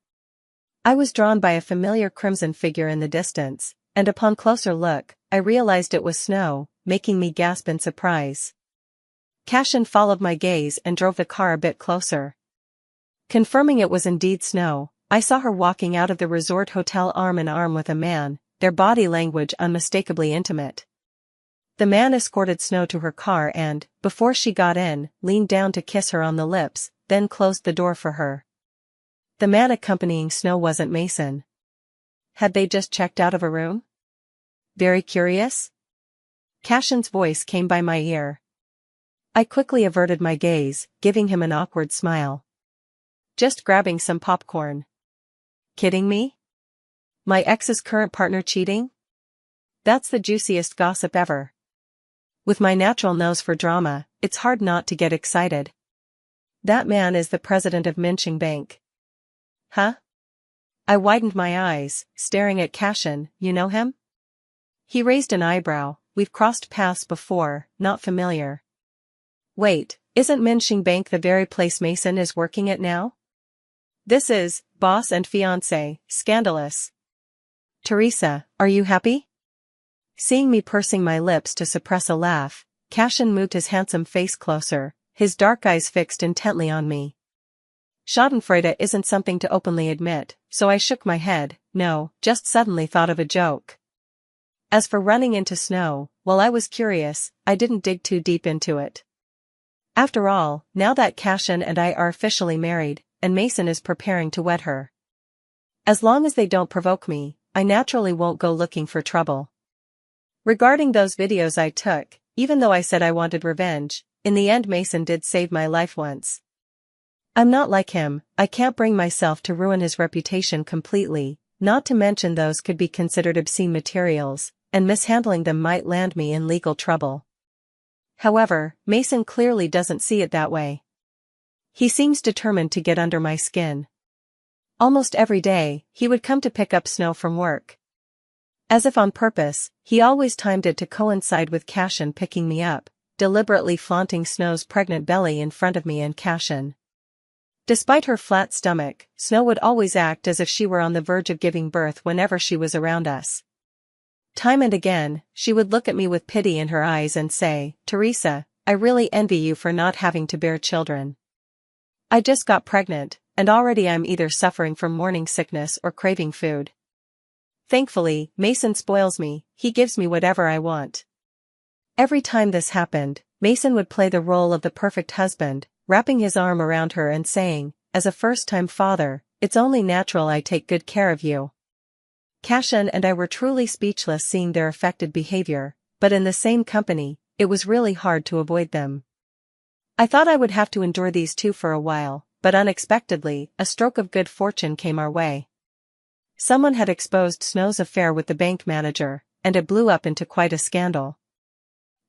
I was drawn by a familiar crimson figure in the distance, and upon closer look, I realized it was Snow, making me gasp in surprise. Cashin followed my gaze and drove the car a bit closer. Confirming it was indeed Snow, I saw her walking out of the resort hotel arm in arm with a man, their body language unmistakably intimate. The man escorted Snow to her car and, before she got in, leaned down to kiss her on the lips, then closed the door for her. The man accompanying Snow wasn't Mason. Had they just checked out of a room? Very curious? Cashin's voice came by my ear. I quickly averted my gaze, giving him an awkward smile. "Just grabbing some popcorn." Kidding me? My ex's current partner cheating? That's the juiciest gossip ever. With my natural nose for drama, it's hard not to get excited. That man is the president of Minching Bank. Huh? I widened my eyes, staring at Cashin. "You know him?" He raised an eyebrow. "We've crossed paths before, not familiar." "Wait, isn't Minching Bank the very place Mason is working at now?" "This is, boss and fiancé, scandalous." "Teresa, are you happy?" Seeing me pursing my lips to suppress a laugh, Cashin moved his handsome face closer, his dark eyes fixed intently on me. Schadenfreude isn't something to openly admit, so I shook my head. "No, just suddenly thought of a joke." As for running into Snow, while I was curious, I didn't dig too deep into it. After all, now that Cashin and I are officially married, and Mason is preparing to wed her. As long as they don't provoke me, I naturally won't go looking for trouble. Regarding those videos I took, even though I said I wanted revenge, in the end Mason did save my life once. I'm not like him, I can't bring myself to ruin his reputation completely, not to mention those could be considered obscene materials, and mishandling them might land me in legal trouble. However, Mason clearly doesn't see it that way. He seems determined to get under my skin. Almost every day, he would come to pick up Snow from work. As if on purpose, he always timed it to coincide with Cashin picking me up, deliberately flaunting Snow's pregnant belly in front of me and Cashin. Despite her flat stomach, Snow would always act as if she were on the verge of giving birth whenever she was around us. Time and again, she would look at me with pity in her eyes and say, "Teresa, I really envy you for not having to bear children. I just got pregnant, and already I'm either suffering from morning sickness or craving food." Thankfully, Mason spoils me, he gives me whatever I want. Every time this happened, Mason would play the role of the perfect husband, wrapping his arm around her and saying, "As a first-time father, it's only natural I take good care of you." Cashin and I were truly speechless seeing their affected behavior, but in the same company, it was really hard to avoid them. I thought I would have to endure these two for a while, but unexpectedly, a stroke of good fortune came our way. Someone had exposed Snow's affair with the bank manager, and it blew up into quite a scandal.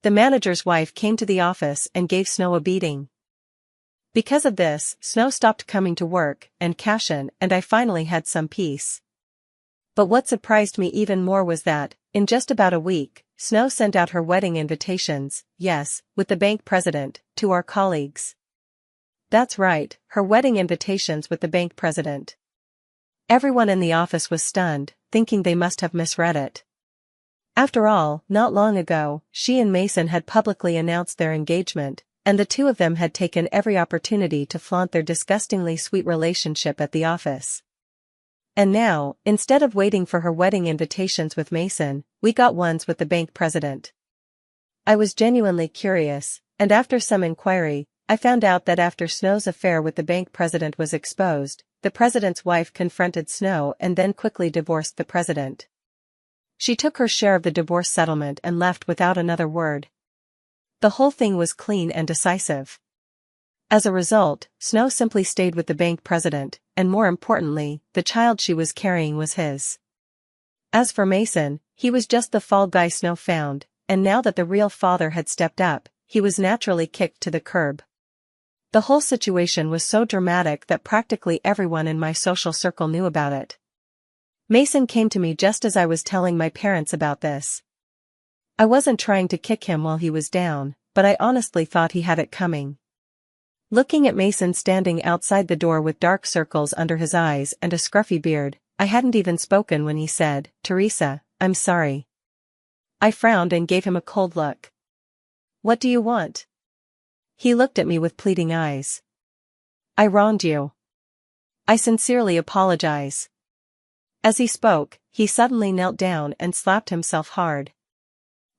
The manager's wife came to the office and gave Snow a beating. Because of this, Snow stopped coming to work, and Cashin and I finally had some peace. But what surprised me even more was that, in just about a week, Snow sent out her wedding invitations, yes, with the bank president, to our colleagues. That's right, her wedding invitations with the bank president. Everyone in the office was stunned, thinking they must have misread it. After all, not long ago, she and Mason had publicly announced their engagement, and the two of them had taken every opportunity to flaunt their disgustingly sweet relationship at the office. And now, instead of waiting for her wedding invitations with Mason, we got ones with the bank president. I was genuinely curious, and after some inquiry, I found out that after Snow's affair with the bank president was exposed, the president's wife confronted Snow and then quickly divorced the president. She took her share of the divorce settlement and left without another word. The whole thing was clean and decisive. As a result, Snow simply stayed with the bank president, and more importantly, the child she was carrying was his. As for Mason, he was just the fall guy Snow found, and now that the real father had stepped up, he was naturally kicked to the curb. The whole situation was so dramatic that practically everyone in my social circle knew about it. Mason came to me just as I was telling my parents about this. I wasn't trying to kick him while he was down, but I honestly thought he had it coming. Looking at Mason standing outside the door with dark circles under his eyes and a scruffy beard, I hadn't even spoken when he said, "Teresa, I'm sorry." I frowned and gave him a cold look. "What do you want?" He looked at me with pleading eyes. "I wronged you. I sincerely apologize." As he spoke, he suddenly knelt down and slapped himself hard.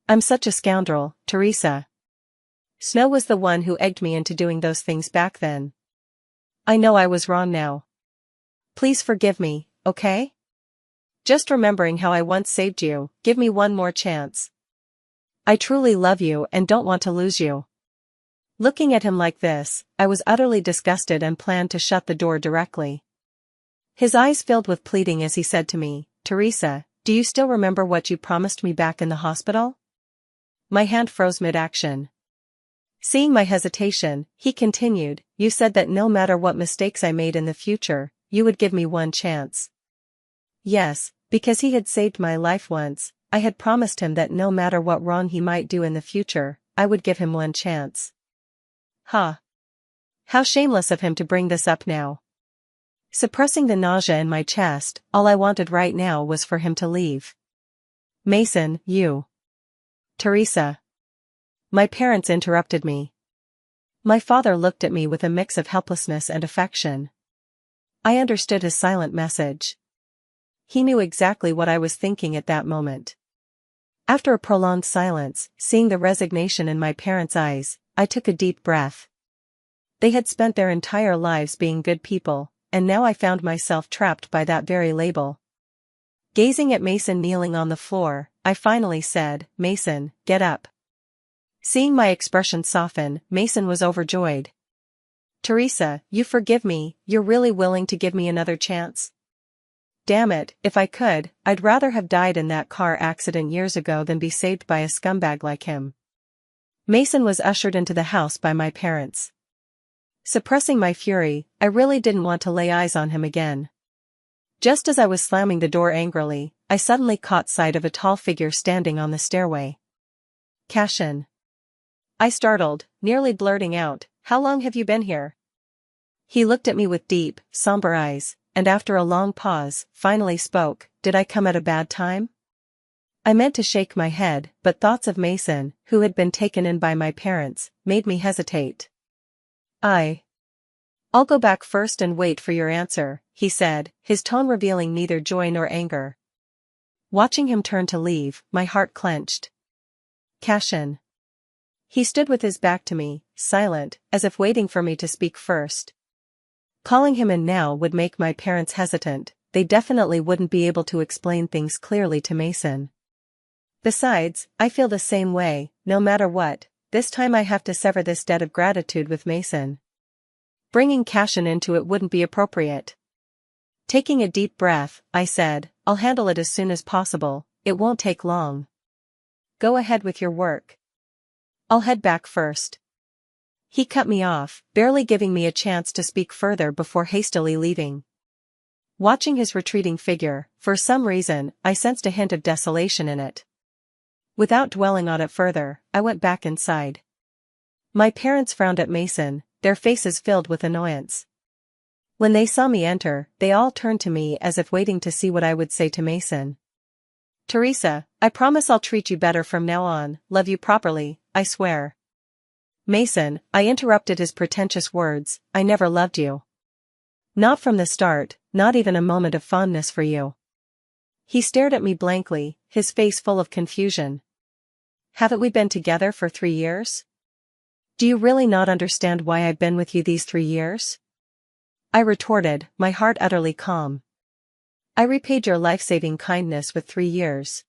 "I'm such a scoundrel, Teresa. Snow was the one who egged me into doing those things back then. I know I was wrong now. Please forgive me, okay? Just remembering how I once saved you, give me one more chance. I truly love you and don't want to lose you." Looking at him like this, I was utterly disgusted and planned to shut the door directly. His eyes filled with pleading as he said to me, "Teresa, do you still remember what you promised me back in the hospital?" My hand froze mid-action. Seeing my hesitation, he continued, "You said that no matter what mistakes I made in the future, you would give me one chance." Yes, because he had saved my life once, I had promised him that no matter what wrong he might do in the future, I would give him one chance. Huh. How shameless of him to bring this up now. Suppressing the nausea in my chest, all I wanted right now was for him to leave. "Mason, you." "Teresa." My parents interrupted me. My father looked at me with a mix of helplessness and affection. I understood his silent message. He knew exactly what I was thinking at that moment. After a prolonged silence, seeing the resignation in my parents' eyes, I took a deep breath. They had spent their entire lives being good people, and now I found myself trapped by that very label. Gazing at Mason kneeling on the floor, I finally said, "Mason, get up." Seeing my expression soften, Mason was overjoyed. "Teresa, you forgive me, you're really willing to give me another chance?" Damn it, if I could, I'd rather have died in that car accident years ago than be saved by a scumbag like him. Mason was ushered into the house by my parents. Suppressing my fury, I really didn't want to lay eyes on him again. Just as I was slamming the door angrily, I suddenly caught sight of a tall figure standing on the stairway. "Cashin." I startled, nearly blurting out, "How long have you been here?" He looked at me with deep, somber eyes, and after a long pause, finally spoke, "Did I come at a bad time?" I meant to shake my head, but thoughts of Mason, who had been taken in by my parents, made me hesitate. I'll go back first and wait for your answer," he said, his tone revealing neither joy nor anger. Watching him turn to leave, my heart clenched. "Cashin." He stood with his back to me, silent, as if waiting for me to speak first. Calling him in now would make my parents hesitant, they definitely wouldn't be able to explain things clearly to Mason. Besides, I feel the same way, no matter what, this time I have to sever this debt of gratitude with Mason. Bringing Cashin into it wouldn't be appropriate. Taking a deep breath, I said, "I'll handle it as soon as possible, it won't take long. Go ahead with your work." I'll head back first. He cut me off, barely giving me a chance to speak further before hastily leaving. Watching his retreating figure, for some reason, I sensed a hint of desolation in it. Without dwelling on it further, I went back inside. My parents frowned at Mason, their faces filled with annoyance. When they saw me enter, they all turned to me as if waiting to see what I would say to Mason. "Teresa, I promise I'll treat you better from now on, love you properly, I swear." "Mason," I interrupted his pretentious words, "I never loved you. Not from the start, not even a moment of fondness for you." He stared at me blankly, his face full of confusion. "Haven't we been together for 3 years? Do you really not understand why I've been with you these 3 years?" I retorted, my heart utterly calm. "I repaid your life-saving kindness with 3 years.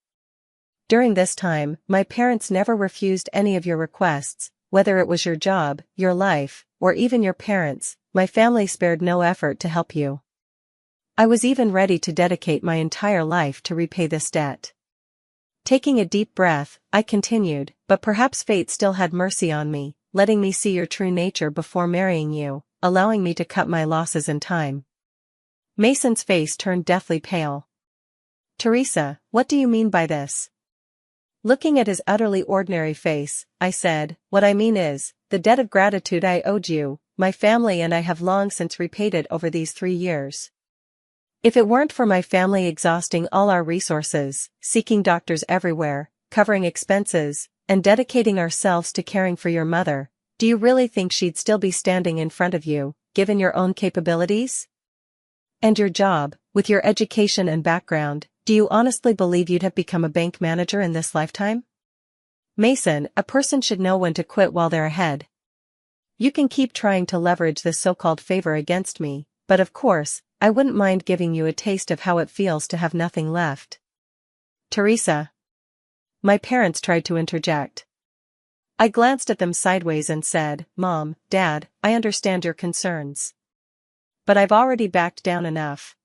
During this time, my parents never refused any of your requests, whether it was your job, your life, or even your parents. My family spared no effort to help you. I was even ready to dedicate my entire life to repay this debt." Taking a deep breath, I continued, "But perhaps fate still had mercy on me, letting me see your true nature before marrying you, allowing me to cut my losses in time." Mason's face turned deathly pale. "Teresa, what do you mean by this?" Looking at his utterly ordinary face, I said, "What I mean is, the debt of gratitude I owed you, my family and I have long since repaid it over these 3 years. If it weren't for my family exhausting all our resources, seeking doctors everywhere, covering expenses, and dedicating ourselves to caring for your mother, do you really think she'd still be standing in front of you, given your own capabilities? And your job, with your education and background, do you honestly believe you'd have become a bank manager in this lifetime? Mason, a person should know when to quit while they're ahead. You can keep trying to leverage this so-called favor against me, but of course, I wouldn't mind giving you a taste of how it feels to have nothing left." "Teresa." My parents tried to interject. I glanced at them sideways and said, "Mom, Dad, I understand your concerns. But I've already backed down enough.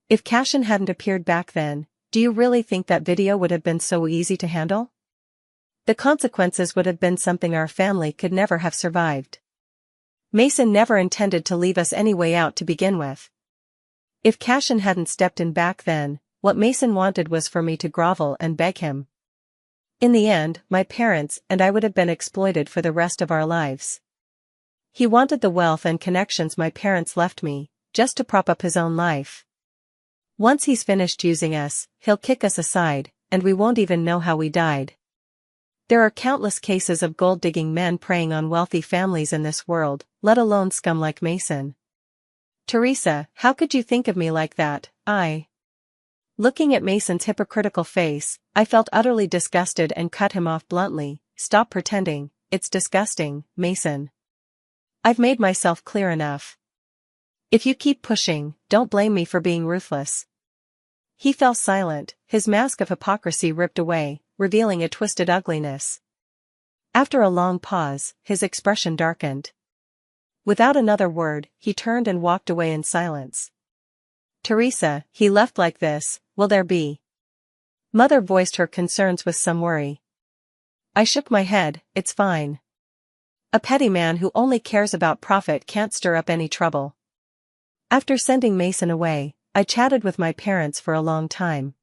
If Cashin hadn't appeared back then, do you really think that video would have been so easy to handle? The consequences would have been something our family could never have survived. Mason never intended to leave us any way out to begin with. If Cashin hadn't stepped in back then, what Mason wanted was for me to grovel and beg him. In the end, my parents and I would have been exploited for the rest of our lives. He wanted the wealth and connections my parents left me, just to prop up his own life. Once he's finished using us, he'll kick us aside, and we won't even know how we died. There are countless cases of gold-digging men preying on wealthy families in this world, let alone scum like Mason. Teresa, how could you think of me like that? Looking at Mason's hypocritical face, I felt utterly disgusted and cut him off bluntly. Stop pretending, it's disgusting, Mason. I've made myself clear enough. If you keep pushing, don't blame me for being ruthless. He fell silent, his mask of hypocrisy ripped away, revealing a twisted ugliness. After a long pause, his expression darkened. Without another word, he turned and walked away in silence. Teresa, he left like this, will there be? Mother voiced her concerns with some worry. I shook my head, it's fine. A petty man who only cares about profit can't stir up any trouble. After sending Mason away, I chatted with my parents for a long time.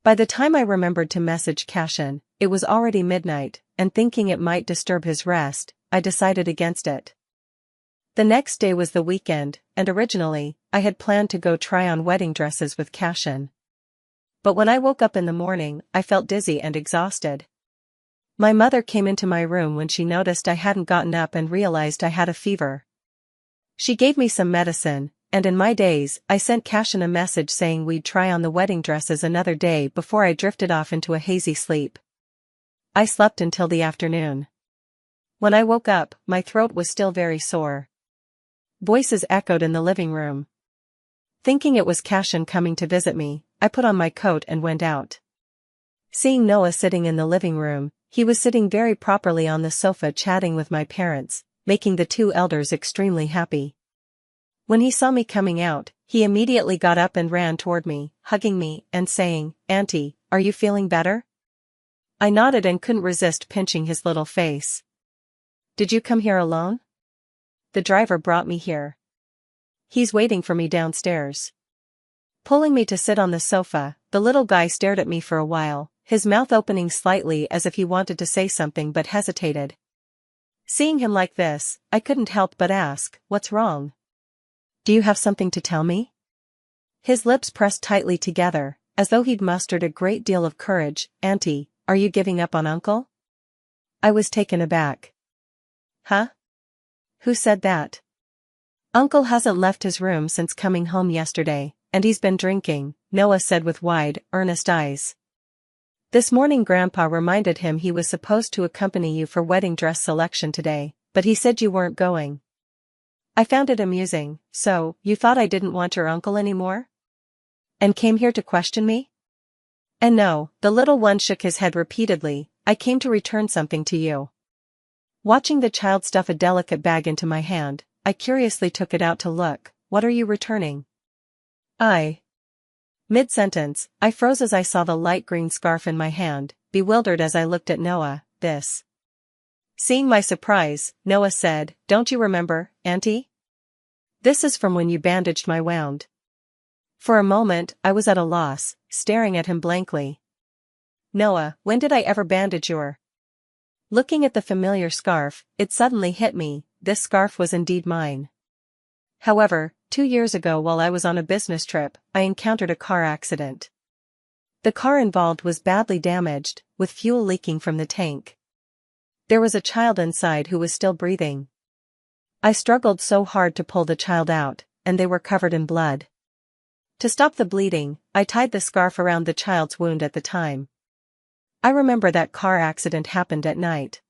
By the time I remembered to message Cashin, it was already midnight, and thinking it might disturb his rest, I decided against it. The next day was the weekend, and originally, I had planned to go try on wedding dresses with Cashin. But when I woke up in the morning, I felt dizzy and exhausted. My mother came into my room when she noticed I hadn't gotten up and realized I had a fever. She gave me some medicine, and in my daze, I sent Cashin a message saying we'd try on the wedding dresses another day before I drifted off into a hazy sleep. I slept until the afternoon. When I woke up, my throat was still very sore. Voices echoed in the living room. Thinking it was Cashin coming to visit me, I put on my coat and went out. Seeing Noah sitting in the living room, he was sitting very properly on the sofa chatting with my parents, making the two elders extremely happy. When he saw me coming out, he immediately got up and ran toward me, hugging me, and saying, "Auntie, are you feeling better?" I nodded and couldn't resist pinching his little face. Did you come here alone? The driver brought me here. He's waiting for me downstairs. Pulling me to sit on the sofa, the little guy stared at me for a while, his mouth opening slightly as if he wanted to say something but hesitated. Seeing him like this, I couldn't help but ask, "What's wrong? Do you have something to tell me?" His lips pressed tightly together, as though he'd mustered a great deal of courage. "Auntie, are you giving up on Uncle?" I was taken aback. Huh? Who said that? Uncle hasn't left his room since coming home yesterday, and he's been drinking, Noah said with wide, earnest eyes. This morning Grandpa reminded him he was supposed to accompany you for wedding dress selection today, but he said you weren't going. I found it amusing. "So, you thought I didn't want your uncle anymore? And came here to question me?" "And no," the little one shook his head repeatedly, "I came to return something to you." Watching the child stuff a delicate bag into my hand, I curiously took it out to look. "What are you returning?" Mid-sentence, I froze as I saw the light green scarf in my hand, bewildered as I looked at Noah. "This." Seeing my surprise, Noah said, "Don't you remember, Auntie? This is from when you bandaged my wound." For a moment, I was at a loss, staring at him blankly. "Noah, when did I ever bandage your—" Looking at the familiar scarf, it suddenly hit me, this scarf was indeed mine. However, 2 years ago while I was on a business trip, I encountered a car accident. The car involved was badly damaged, with fuel leaking from the tank. There was a child inside who was still breathing. I struggled so hard to pull the child out, and they were covered in blood. To stop the bleeding, I tied the scarf around the child's wound at the time. I remember that car accident happened at night.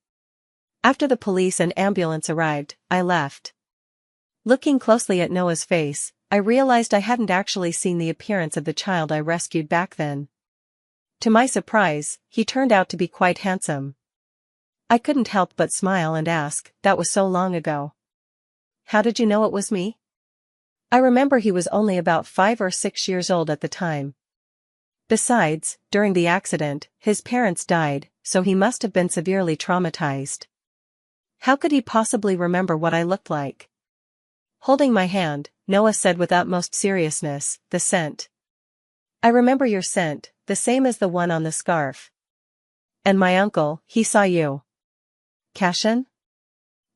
After the police and ambulance arrived, I left. Looking closely at Noah's face, I realized I hadn't actually seen the appearance of the child I rescued back then. To my surprise, he turned out to be quite handsome. I couldn't help but smile and ask, "That was so long ago. How did you know it was me?" I remember he was only about 5 or 6 years old at the time. Besides, during the accident, his parents died, so he must have been severely traumatized. How could he possibly remember what I looked like? Holding my hand, Noah said with utmost seriousness, "The scent. I remember your scent, the same as the one on the scarf. And my uncle, he saw you." "Cashin?"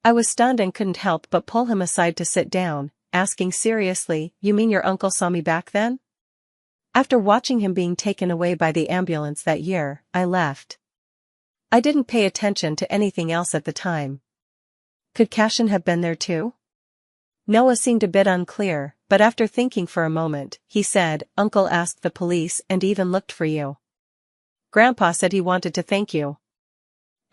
I was stunned and couldn't help but pull him aside to sit down, asking seriously, "You mean your uncle saw me back then?" After watching him being taken away by the ambulance that year, I left. I didn't pay attention to anything else at the time. Could Cashin have been there too? Noah seemed a bit unclear, but after thinking for a moment, he said, "Uncle asked the police and even looked for you. Grandpa said he wanted to thank you."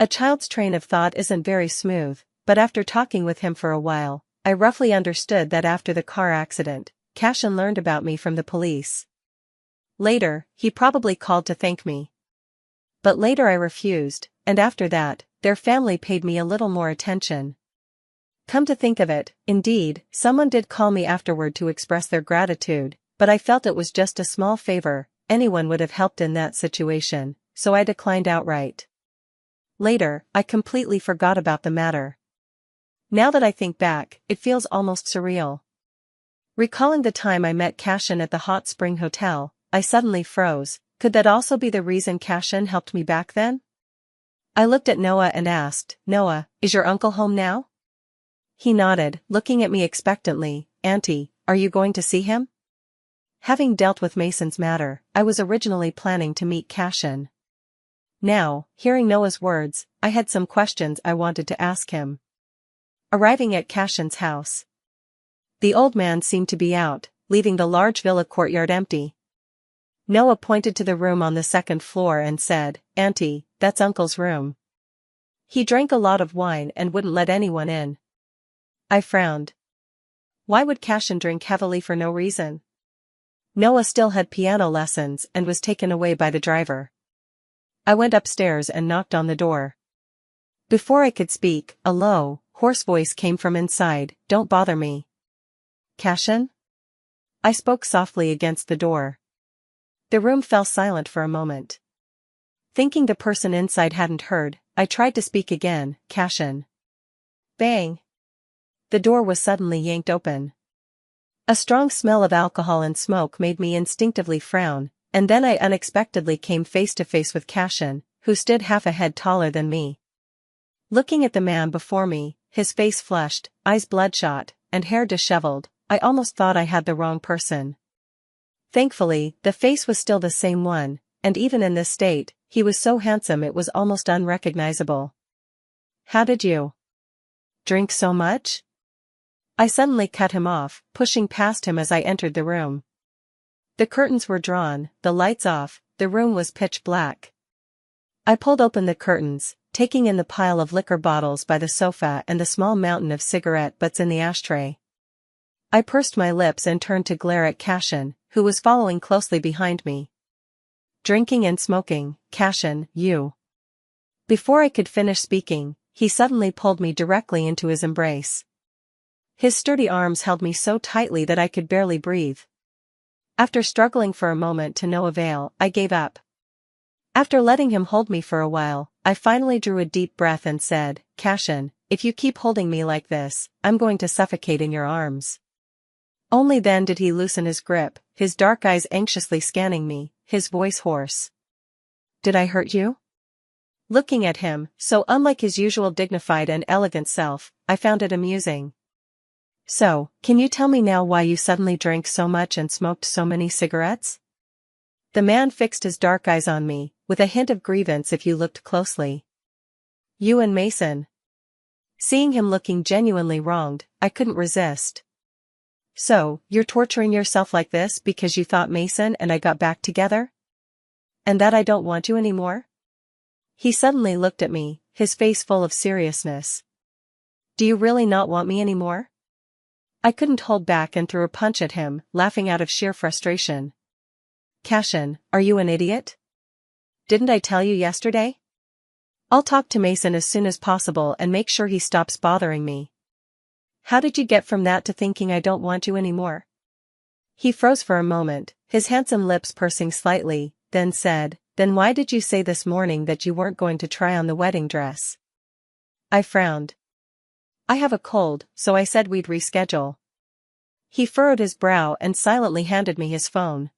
A child's train of thought isn't very smooth, but after talking with him for a while, I roughly understood that after the car accident, Cashin learned about me from the police. Later, he probably called to thank me. But later I refused, and after that, their family paid me a little more attention. Come to think of it, indeed, someone did call me afterward to express their gratitude, but I felt it was just a small favor, anyone would have helped in that situation, so I declined outright. Later, I completely forgot about the matter. Now that I think back, it feels almost surreal. Recalling the time I met Cashin at the Hot Spring Hotel, I suddenly froze. Could that also be the reason Cashin helped me back then? I looked at Noah and asked, "Noah, is your uncle home now?" He nodded, looking at me expectantly. "Auntie, are you going to see him?" Having dealt with Mason's matter, I was originally planning to meet Cashin. Now, hearing Noah's words, I had some questions I wanted to ask him. Arriving at Cashin's house, the old man seemed to be out, leaving the large villa courtyard empty. Noah pointed to the room on the second floor and said, "Auntie, that's Uncle's room. He drank a lot of wine and wouldn't let anyone in." I frowned. Why would Cashin drink heavily for no reason? Noah still had piano lessons and was taken away by the driver. I went upstairs and knocked on the door. Before I could speak, a low, hoarse voice came from inside, "Don't bother me." "Cashin?" I spoke softly against the door. The room fell silent for a moment. Thinking the person inside hadn't heard, I tried to speak again. Cashin. Bang. The door was suddenly yanked open. A strong smell of alcohol and smoke made me instinctively frown, and then I unexpectedly came face to face with Cashin, who stood half a head taller than me. Looking at the man before me, his face flushed, eyes bloodshot, and hair disheveled, I almost thought I had the wrong person. Thankfully, the face was still the same one, and even in this state, he was so handsome it was almost unrecognizable. How did you drink so much? I suddenly cut him off, pushing past him as I entered the room. The curtains were drawn, the lights off, the room was pitch black. I pulled open the curtains, taking in the pile of liquor bottles by the sofa and the small mountain of cigarette butts in the ashtray. I pursed my lips and turned to glare at Cashin, who was following closely behind me. Drinking and smoking, Cashin, you. Before I could finish speaking, he suddenly pulled me directly into his embrace. His sturdy arms held me so tightly that I could barely breathe. After struggling for a moment to no avail, I gave up. After letting him hold me for a while, I finally drew a deep breath and said, Cashin, if you keep holding me like this, I'm going to suffocate in your arms. Only then did he loosen his grip, his dark eyes anxiously scanning me, his voice hoarse. Did I hurt you? Looking at him, so unlike his usual dignified and elegant self, I found it amusing. So, can you tell me now why you suddenly drank so much and smoked so many cigarettes? The man fixed his dark eyes on me, with a hint of grievance if you looked closely. You and Mason. Seeing him looking genuinely wronged, I couldn't resist. So, you're torturing yourself like this because you thought Mason and I got back together? And that I don't want you anymore? He suddenly looked at me, his face full of seriousness. Do you really not want me anymore? I couldn't hold back and threw a punch at him, laughing out of sheer frustration. Cashin, are you an idiot? Didn't I tell you yesterday? I'll talk to Mason as soon as possible and make sure he stops bothering me. How did you get from that to thinking I don't want you anymore? He froze for a moment, his handsome lips pursing slightly, then said, Then why did you say this morning that you weren't going to try on the wedding dress? I frowned. I have a cold, so I said we'd reschedule. He furrowed his brow and silently handed me his phone.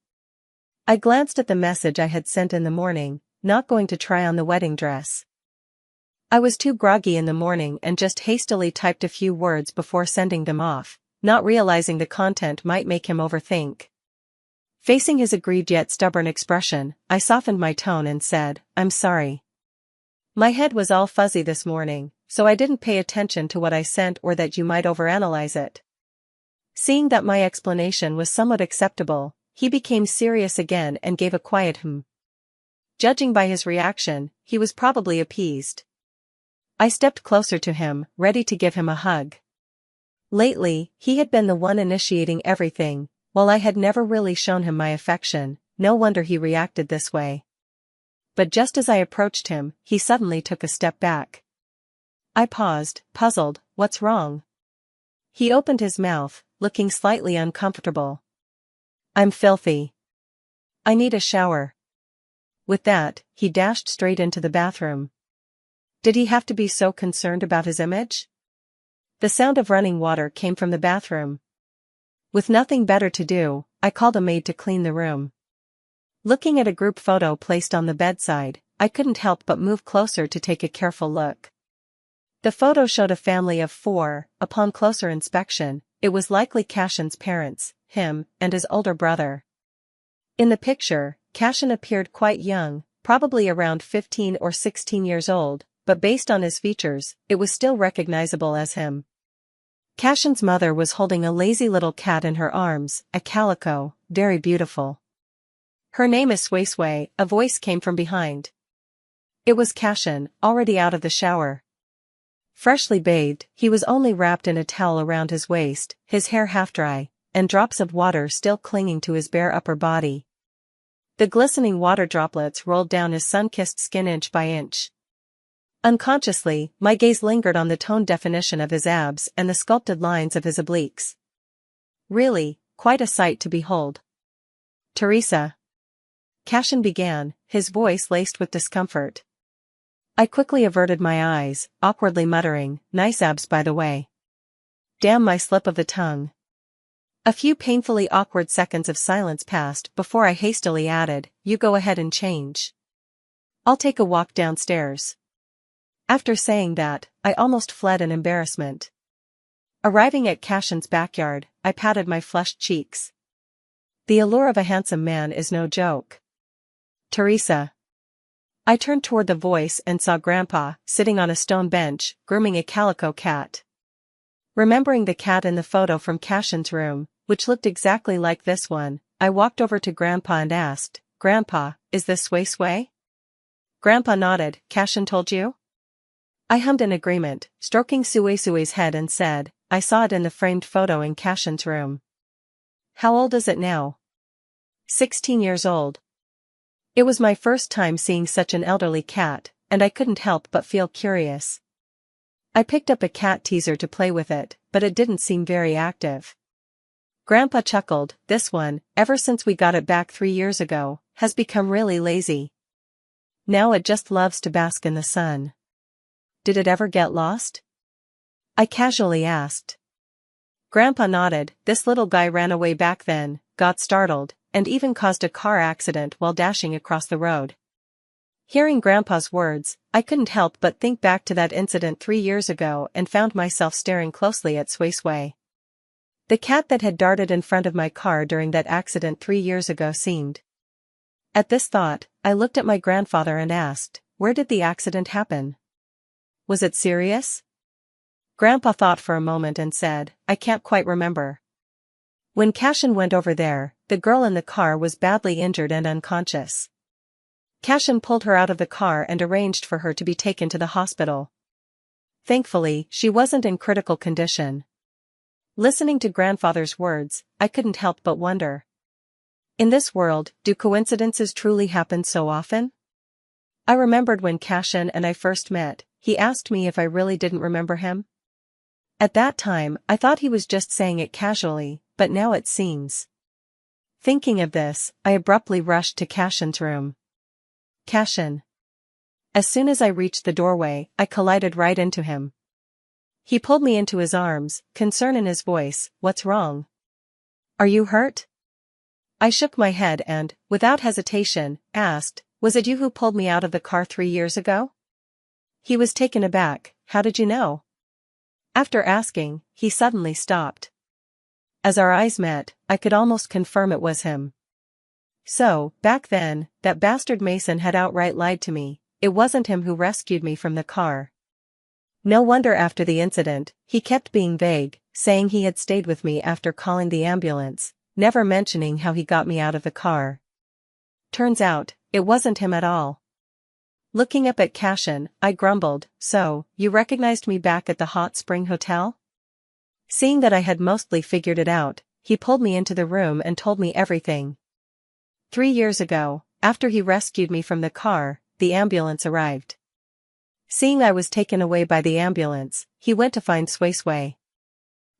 I glanced at the message I had sent in the morning, not going to try on the wedding dress. I was too groggy in the morning and just hastily typed a few words before sending them off, not realizing the content might make him overthink. Facing his aggrieved yet stubborn expression, I softened my tone and said, I'm sorry. My head was all fuzzy this morning, so I didn't pay attention to what I sent or that you might overanalyze it. Seeing that my explanation was somewhat acceptable, he became serious again and gave a quiet Judging by his reaction, he was probably appeased. I stepped closer to him, ready to give him a hug. Lately, he had been the one initiating everything, while I had never really shown him my affection. No wonder he reacted this way. But just as I approached him, he suddenly took a step back. I paused, puzzled. What's wrong? He opened his mouth, looking slightly uncomfortable. I'm filthy. I need a shower. With that, he dashed straight into the bathroom. Did he have to be so concerned about his image? The sound of running water came from the bathroom. With nothing better to do, I called a maid to clean the room. Looking at a group photo placed on the bedside, I couldn't help but move closer to take a careful look. The photo showed a family of 4. Upon closer inspection, it was likely Cashin's parents, him, and his older brother. In the picture, Cashin appeared quite young, probably around 15 or 16 years old, but based on his features, it was still recognizable as him. Cashin's mother was holding a lazy little cat in her arms, a calico, very beautiful. Her name is Sway Sway, a voice came from behind. It was Cashin, already out of the shower. Freshly bathed, he was only wrapped in a towel around his waist, his hair half dry, and drops of water still clinging to his bare upper body. The glistening water droplets rolled down his sun-kissed skin inch by inch. Unconsciously, my gaze lingered on the toned definition of his abs and the sculpted lines of his obliques. Really, quite a sight to behold. Teresa. Cashin began, his voice laced with discomfort. I quickly averted my eyes, awkwardly muttering, "Nice abs by the way." Damn my slip of the tongue. A few painfully awkward seconds of silence passed before I hastily added, "You go ahead and change. I'll take a walk downstairs." After saying that, I almost fled in embarrassment. Arriving at Cashin's backyard, I patted my flushed cheeks. The allure of a handsome man is no joke. "Teresa." I turned toward the voice and saw Grandpa, sitting on a stone bench, grooming a calico cat. Remembering the cat in the photo from Cashin's room, which looked exactly like this one, I walked over to Grandpa and asked, "Grandpa, is this Sway Sway?" Grandpa nodded. "Cashin told you?" I hummed in agreement, stroking Sway Sway's head and said, "I saw it in the framed photo in Cashin's room." "How old is it now?" 16 years old. It was my first time seeing such an elderly cat, and I couldn't help but feel curious. I picked up a cat teaser to play with it, but it didn't seem very active. Grandpa chuckled. "This one, ever since we got it back 3 years ago, has become really lazy. Now it just loves to bask in the sun." "Did it ever get lost?" I casually asked. Grandpa nodded. "This little guy ran away back then, got startled, and even caused a car accident while dashing across the road." Hearing Grandpa's words, I couldn't help but think back to that incident 3 years ago and found myself staring closely at Sway Sway. The cat that had darted in front of my car during that accident 3 years ago seemed. At this thought, I looked at my grandfather and asked, "Where did the accident happen? Was it serious?" Grandpa thought for a moment and said, "I can't quite remember. When Cashin went over there, the girl in the car was badly injured and unconscious. Cashin pulled her out of the car and arranged for her to be taken to the hospital. Thankfully, she wasn't in critical condition." Listening to Grandfather's words, I couldn't help but wonder. In this world, do coincidences truly happen so often? I remembered when Cashin and I first met, he asked me if I really didn't remember him. At that time, I thought he was just saying it casually, but now it seems. Thinking of this, I abruptly rushed to Cashin's room. "Cashin." As soon as I reached the doorway, I collided right into him. He pulled me into his arms, concern in his voice. "What's wrong? Are you hurt?" I shook my head and, without hesitation, asked, "Was it you who pulled me out of the car 3 years ago?" He was taken aback. "How did you know?" After asking, he suddenly stopped. As our eyes met, I could almost confirm it was him. So, back then, that bastard Mason had outright lied to me. It wasn't him who rescued me from the car. No wonder after the incident, he kept being vague, saying he had stayed with me after calling the ambulance, never mentioning how he got me out of the car. Turns out, it wasn't him at all. Looking up at Cashin, I grumbled, "So, you recognized me back at the Hot Spring Hotel?" Seeing that I had mostly figured it out, he pulled me into the room and told me everything. 3 years ago, after he rescued me from the car, the ambulance arrived. Seeing I was taken away by the ambulance, he went to find Sway Sway.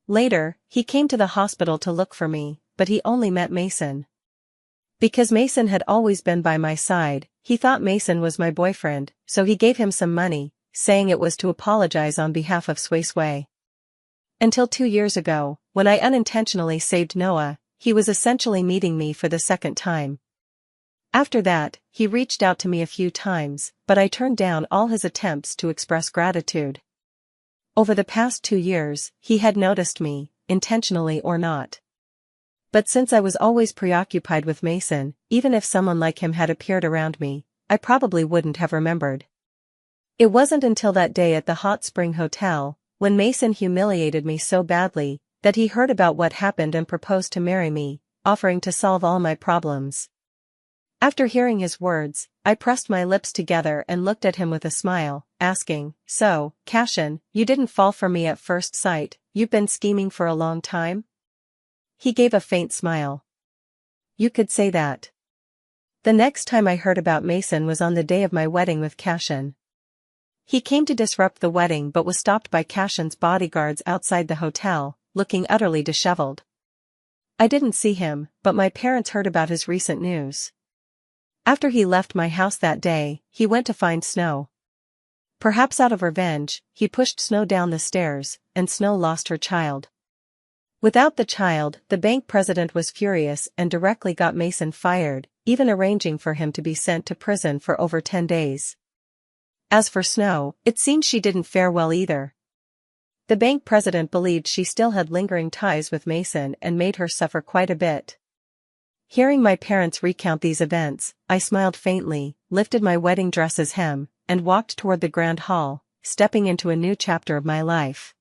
Later, he came to the hospital to look for me, but he only met Mason. Because Mason had always been by my side, he thought Mason was my boyfriend, so he gave him some money, saying it was to apologize on behalf of Sway Sway. Until 2 years ago, when I unintentionally saved Noah, he was essentially meeting me for the second time. After that, he reached out to me a few times, but I turned down all his attempts to express gratitude. Over the past 2 years, he had noticed me, intentionally or not. But since I was always preoccupied with Mason, even if someone like him had appeared around me, I probably wouldn't have remembered. It wasn't until that day at the Hot Spring Hotel, when Mason humiliated me so badly, that he heard about what happened and proposed to marry me, offering to solve all my problems. After hearing his words, I pressed my lips together and looked at him with a smile, asking, "So, Cashin, you didn't fall for me at first sight, you've been scheming for a long time?" He gave a faint smile. "You could say that." The next time I heard about Mason was on the day of my wedding with Cashin. He came to disrupt the wedding but was stopped by Cashin's bodyguards outside the hotel, looking utterly disheveled. I didn't see him, but my parents heard about his recent news. After he left my house that day, he went to find Snow. Perhaps out of revenge, he pushed Snow down the stairs, and Snow lost her child. Without the child, the bank president was furious and directly got Mason fired, even arranging for him to be sent to prison for over 10 days. As for Snow, it seemed she didn't fare well either. The bank president believed she still had lingering ties with Mason and made her suffer quite a bit. Hearing my parents recount these events, I smiled faintly, lifted my wedding dress's hem, and walked toward the grand hall, stepping into a new chapter of my life.